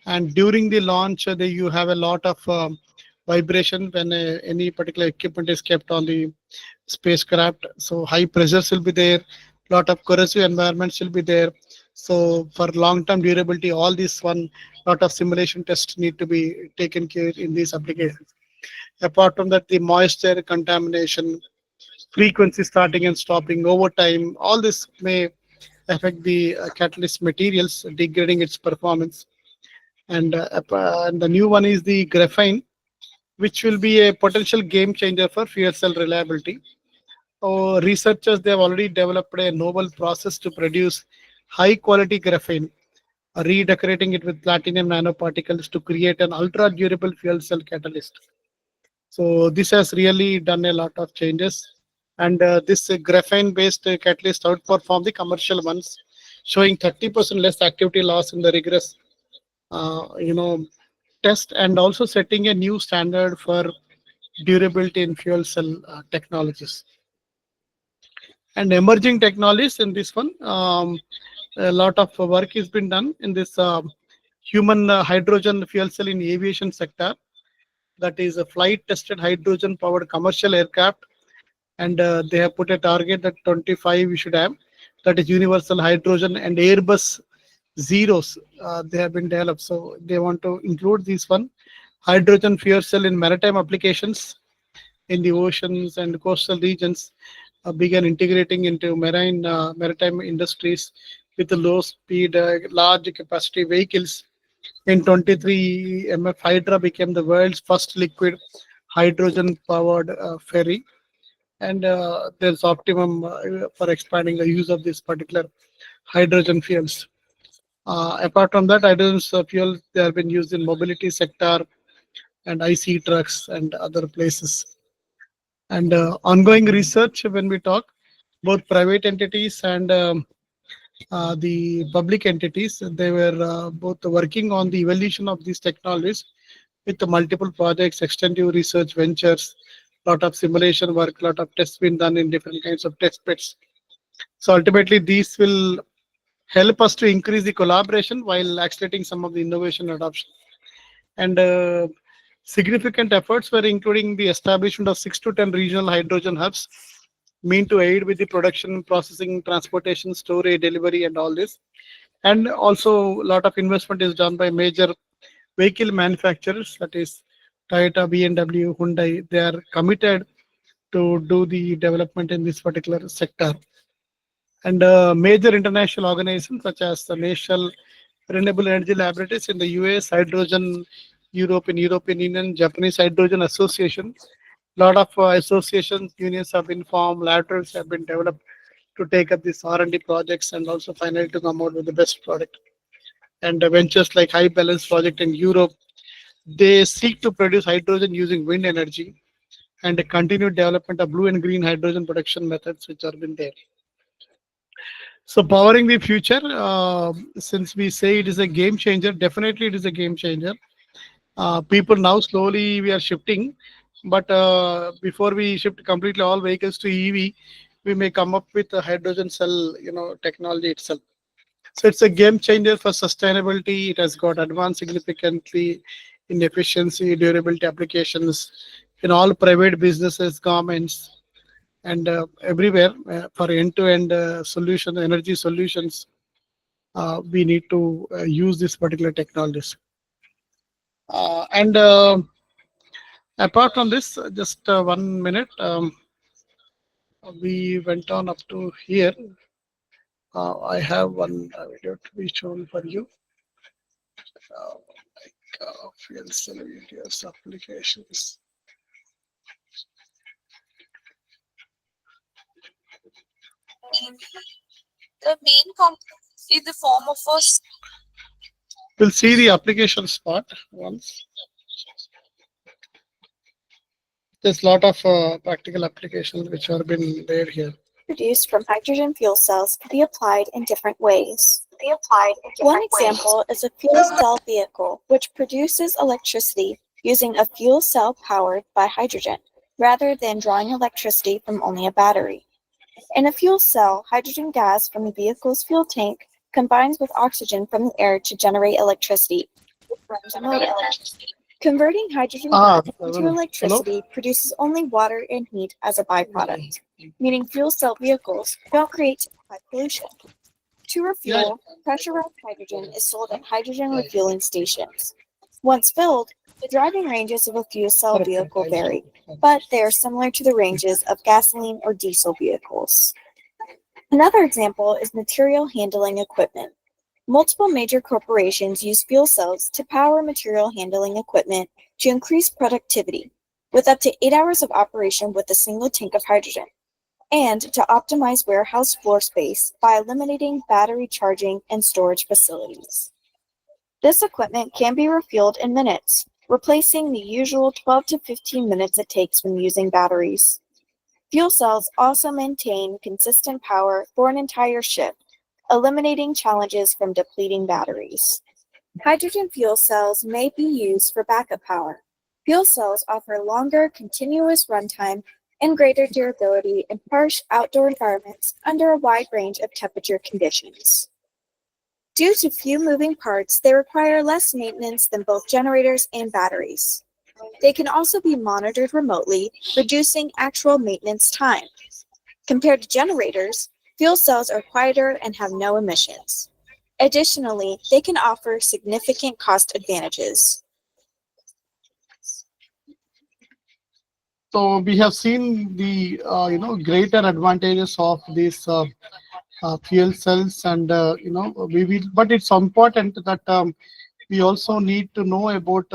Speaker 3: And during the launch, you have a lot of vibration when any particular equipment is kept on the spacecraft. So high pressures will be there, lot of corrosive environments will be there. So for long-term durability, all these lot of simulation tests need to be taken care in these applications. Apart from that, the moisture contamination, frequency starting and stopping over time, all this may affect the catalyst materials, degrading its performance. And the new one is the graphene, which will be a potential game changer for fuel cell reliability. Researchers, they have already developed a novel process to produce high quality graphene, redecorating it with platinum nanoparticles to create an ultra durable fuel cell catalyst. So this has really done a lot of changes. And this graphene based catalyst outperform the commercial ones, showing 30% less activity loss in the rigorous test, and also setting a new standard for durability in fuel cell technologies. And emerging technologies in this one, a lot of work has been done in this human hydrogen fuel cell in aviation sector. That is a flight tested hydrogen powered commercial aircraft. And they have put a target that 25 we should have. That is universal hydrogen, and Airbus zeros they have been developed. So they want to include this one, hydrogen fuel cell in maritime applications in the oceans and coastal regions, began integrating into maritime industries with the low speed, large capacity vehicles. In 23, MF Hydra became the world's first liquid hydrogen powered ferry. And there's optimum for expanding the use of this particular hydrogen fuels. Apart from that, hydrogen fuels, they have been used in mobility sector and IC trucks and other places. And ongoing research, when we talk, both private entities and the public entities, they were both working on the evolution of these technologies with the multiple projects, extensive research ventures, lot of simulation work, lot of tests been done in different kinds of test beds. So ultimately, these will help us to increase the collaboration while accelerating some of the innovation adoption. And significant efforts were including the establishment of 6 to 10 regional hydrogen hubs, mean to aid with the production, processing, transportation, storage, delivery, and all this. And also, a lot of investment is done by major vehicle manufacturers, that is Toyota, BMW, Hyundai. They are committed to do the development in this particular sector. And major international organizations such as the National Renewable Energy Laboratories in the US, Hydrogen Europe in European Union, Japanese Hydrogen Association. Lot of associations, unions have been formed, laterals have been developed to take up these R&D projects and also finally to come out with the best product. And ventures like High Balance Project in Europe, they seek to produce hydrogen using wind energy, and a continued development of blue and green hydrogen production methods which have been there. So powering the future, since we say it is a game changer, definitely it is a game changer. People now slowly we are shifting, but before we shift completely all vehicles to EV, we may come up with a hydrogen cell, technology itself. So it's a game changer for sustainability. It has got advanced significantly in efficiency, durability applications in all private businesses, governments, and everywhere for end-to-end solution, energy solutions. We need to use this particular technologies. And Apart from this, just 1 minute. We went on up to here. I have one video to be shown for you. Fuel cell videos applications.
Speaker 5: The main component is the form of a
Speaker 3: We'll see the application spot once. There's a lot of practical applications which have been there here.
Speaker 5: produced from hydrogen fuel cells can be applied in different ways. One example is a fuel cell vehicle, which produces electricity using a fuel cell powered by hydrogen, rather than drawing electricity from only a battery. In a fuel cell, hydrogen gas from the vehicle's fuel tank combines with oxygen from the air to generate electricity, which runs a motor. Converting hydrogen gas into electricity produces only water and heat as a byproduct, meaning fuel cell vehicles don't create significant pollution. To refuel, pressurized hydrogen is sold at hydrogen refueling stations. Once filled, the driving ranges of a fuel cell vehicle vary, but they are similar to the ranges of gasoline or diesel vehicles. Another example is material handling equipment. Multiple major corporations use fuel cells to power material handling equipment to increase productivity, with up to 8 hours of operation with a single tank of hydrogen, and to optimize warehouse floor space by eliminating battery charging and storage facilities. This equipment can be refueled in minutes, replacing the usual 12 to 15 minutes it takes when using batteries. Fuel cells also maintain consistent power for an entire shift, eliminating challenges from depleting batteries. Hydrogen fuel cells may be used for backup power. Fuel cells offer longer continuous runtime and greater durability in harsh outdoor environments under a wide range of temperature conditions. Due to few moving parts, they require less maintenance than both generators and batteries. They can also be monitored remotely, reducing actual maintenance time. Compared to generators, fuel cells are quieter and have no emissions. Additionally, they can offer significant cost advantages.
Speaker 3: So we have seen the greater advantages of these fuel cells, and but it's important that we also need to know about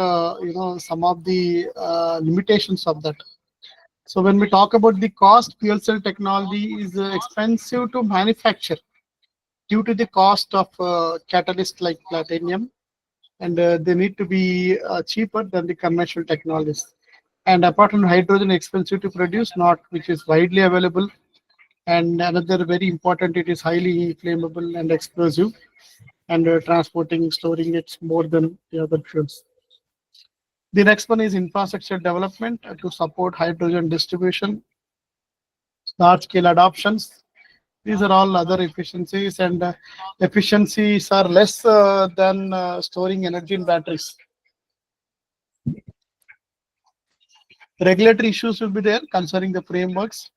Speaker 3: some of the limitations of that. So when we talk about the cost, fuel cell technology is expensive to manufacture due to the cost of catalysts like platinum, and they need to be cheaper than the conventional technologies. And apart from hydrogen, expensive to produce, not which is widely available. And another very important, it is highly flammable and explosive, and transporting, storing it's more than the other fuels. The next one is infrastructure development to support hydrogen distribution, large scale adoptions. These are all other efficiencies, and efficiencies are less than storing energy in batteries. Regulatory issues will be there concerning the frameworks.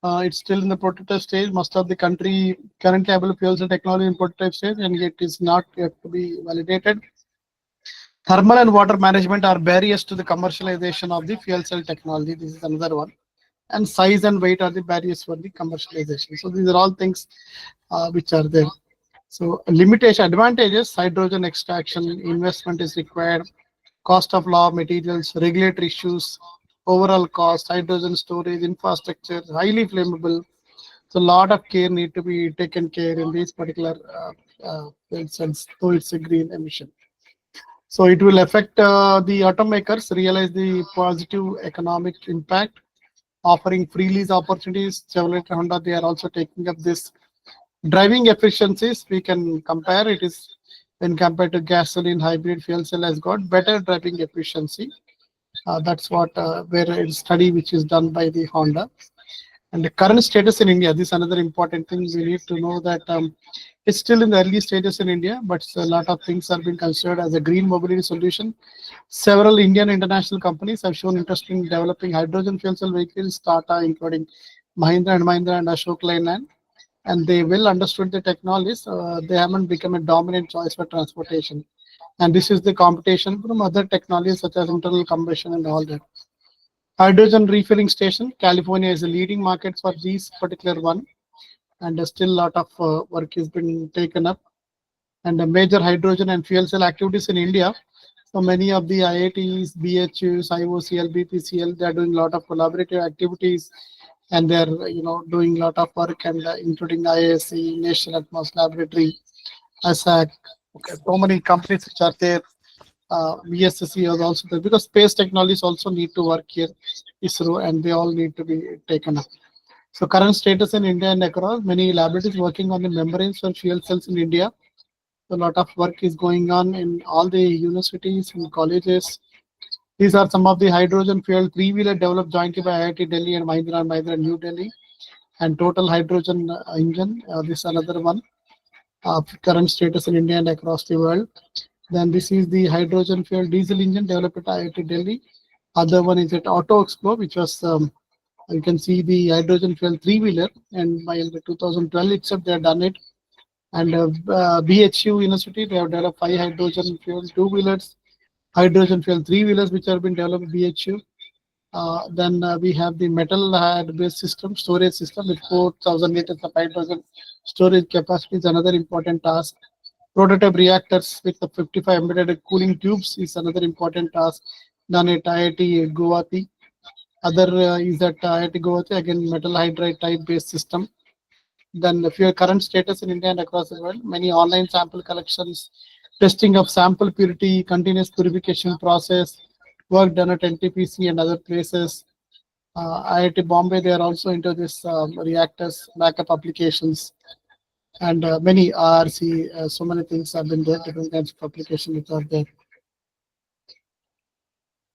Speaker 3: It's still in the prototype stage. Most of the country currently available fuel cell technology in prototype stage, and yet is not yet to be validated. Thermal and water management are barriers to the commercialization of the fuel cell technology. This is another one. And size and weight are the barriers for the commercialization. So these are all things which are there. So limitation, advantages: hydrogen extraction, investment is required, cost of raw materials, regulatory issues, overall cost, hydrogen storage, infrastructure, highly flammable. So a lot of care need to be taken care in these particular fuel cells, though it's a green emission. So it will affect the automakers realize the positive economic impact, offering free lease opportunities. Chevrolet, Honda, they are also taking up this. Driving efficiencies, we can compare. It is when compared to gasoline, hybrid fuel cell has got better driving efficiency. That's what where a study which is done by the Honda. And the current status in India, this is another important thing we need to know, that it's still in the early stages in India, but a lot of things are being considered as a green mobility solution. Several Indian international companies have shown interest in developing hydrogen fuel cell vehicles, Tata, including Mahindra and Mahindra and Ashok Leyland, and they well understood the technologies. They haven't become a dominant choice for transportation. And this is the competition from other technologies such as internal combustion and all that. Hydrogen refilling station, California is a leading market for these particular one, and still a lot of work has been taken up. And the major hydrogen and fuel cell activities in India. So many of the IITs, BHUs, IOCL, BPCL, they are doing a lot of collaborative activities, and they are doing a lot of work, and including IISc, National Atmos Laboratory, ASAC. Okay, so many companies which are there. VSSC is also there because space technologies also need to work here, ISRO, and they all need to be taken up. So current status in India and across, many laboratories working on the membranes for fuel cells in India. A lot of work is going on in all the universities and colleges. These are some of the hydrogen fuel three-wheeler developed jointly by IIT Delhi and Mahindra & Mahindra New Delhi. And total hydrogen engine, this is another one. Current status in India and across the world. Then this is the hydrogen fuel diesel engine developed at IIT Delhi. Other one is at Auto Expo, which was you can see the hydrogen fuel three-wheeler, and by 2012 itself they have done it. And BHU University, they have developed 5 hydrogen fuel two-wheelers, hydrogen fuel three-wheelers, which have been developed at BHU. Then we have the metal based system, storage system with 4,000 liters of hydrogen storage capacity is another important task. Prototype reactors with the 55 embedded cooling tubes is another important task done at IIT Guwahati. Other is at IIT Guwahati, again metal hydride type based system. Then if your current status in India and across the world, many online sample collections, testing of sample purity, continuous purification process, work done at NTPC and other places. IIT Bombay, they are also into this reactors, backup applications, and many RC, so many things have been there, different kinds of applications which are there.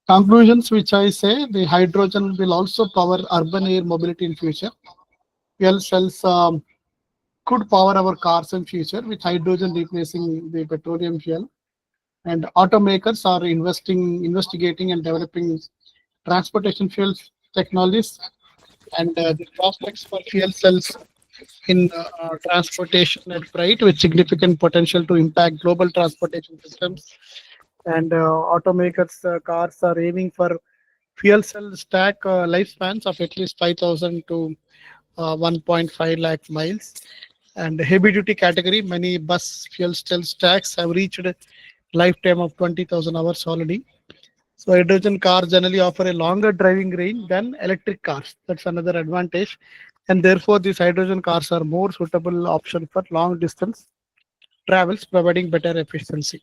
Speaker 3: Conclusions which I say, the hydrogen will also power urban air mobility in future. Fuel cells could power our cars in future with hydrogen replacing the petroleum fuel. And automakers are investigating and developing transportation fuel technologies, and the prospects for fuel cells in transportation are bright with significant potential to impact global transportation systems. And automakers cars are aiming for fuel cell stack lifespans of at least 5,000 to 1.5 lakh miles. And heavy duty category, many bus fuel cell stacks have reached a lifetime of 20,000 hours already. So hydrogen cars generally offer a longer driving range than electric cars. That's another advantage. And therefore, these hydrogen cars are more suitable option for long distance travels, providing better efficiency.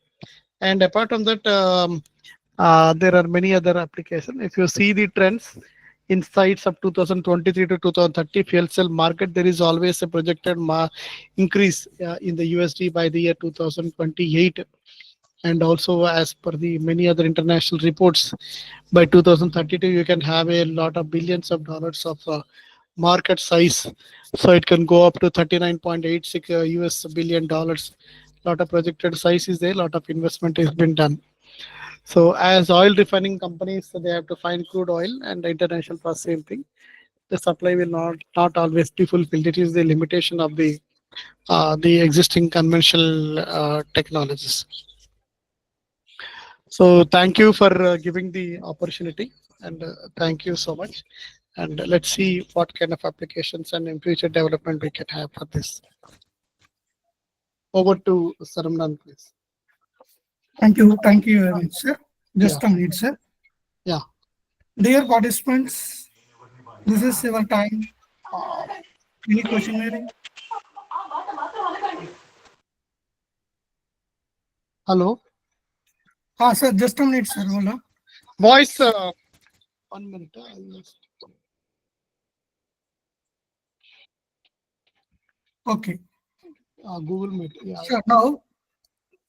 Speaker 3: And apart from that, there are many other applications. If you see the trends, insights of 2023 to 2030 fuel cell market, there is always a projected increase in the USD by the year 2028. And also, as per the many other international reports, by 2032 you can have a lot of billions of dollars of market size. So it can go up to 39.86 US billion dollars. Lot of projected size is there. Lot of investment has been done. So as oil refining companies, they have to find crude oil, and the international for same thing. The supply will not always be fulfilled. It is the limitation of the existing conventional technologies. So thank you for giving the opportunity, and thank you so much. And let's see what kind of applications and in future development we can have for this. Over to Saramnan, please.
Speaker 2: Thank you very much, sir. Just a minute, sir.
Speaker 3: Yeah.
Speaker 2: Dear participants, this is your time. Any question, maybe?
Speaker 3: Hello.
Speaker 2: Sir, just a minute, sir. Hold on.
Speaker 3: Voice. 1 minute.
Speaker 2: Okay.
Speaker 3: Google Meet. Yeah.
Speaker 2: Sure. Now,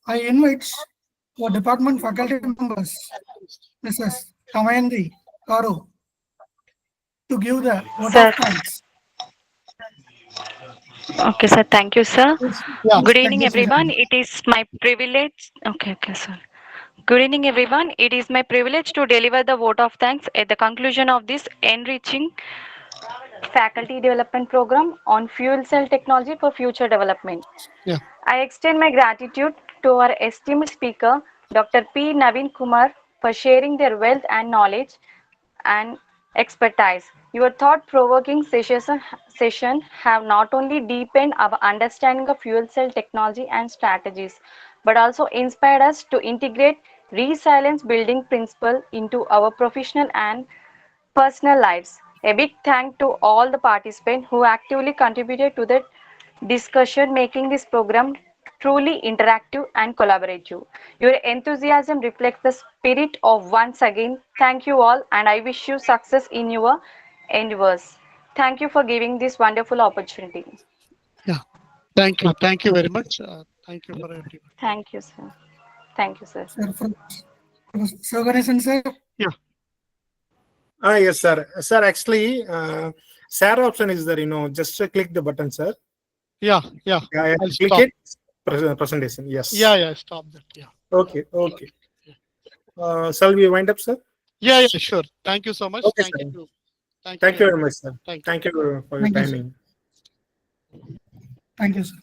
Speaker 2: I invite our department faculty members, Mrs. Kamayanti Karu, to give the vote of thanks.
Speaker 6: Okay, sir. Thank you, sir.
Speaker 3: Yeah.
Speaker 6: Good evening, everyone. It is my privilege. Okay, sir. Good evening, everyone. It is my privilege to deliver the vote of thanks at the conclusion of this enriching faculty development program on fuel cell technology for future development.
Speaker 3: Yeah.
Speaker 6: I extend my gratitude to our esteemed speaker, Dr. P. Naveen Kumar for sharing their wealth and knowledge and expertise. Your thought-provoking session have not only deepened our understanding of fuel cell technology and strategies, but also inspired us to integrate resilience building principle into our professional and personal lives. A big thank to all the participants who actively contributed to the discussion, making this program truly interactive and collaborative. Your enthusiasm reflects the spirit of once again. Thank you all, and I wish you success in your endeavors. Thank you for giving this wonderful opportunity.
Speaker 3: Yeah. Thank you. Thank you very much. Thank you for everyone.
Speaker 6: Thank you, sir. Thank you, sir.
Speaker 2: Sir, Sir Ganesan, sir.
Speaker 3: Yeah.
Speaker 1: Yes, sir. Sir, actually, share option is there. Just click the button, sir.
Speaker 3: Yeah. Yeah.
Speaker 1: Yeah,
Speaker 3: I'll
Speaker 1: click
Speaker 3: stop.
Speaker 1: it. Presentation. Yes.
Speaker 3: Yeah. Yeah. Stop that. Yeah.
Speaker 1: Okay. Okay. Shall we wind up, sir?
Speaker 3: Yeah. Yeah. Sure. Thank you so much.
Speaker 1: Okay,
Speaker 3: Thank
Speaker 1: sir.
Speaker 3: you.
Speaker 1: Thank you very much, sir.
Speaker 3: Thank you.
Speaker 1: Thank you for your
Speaker 2: Thank you, sir.
Speaker 1: timing.
Speaker 2: Thank you, sir.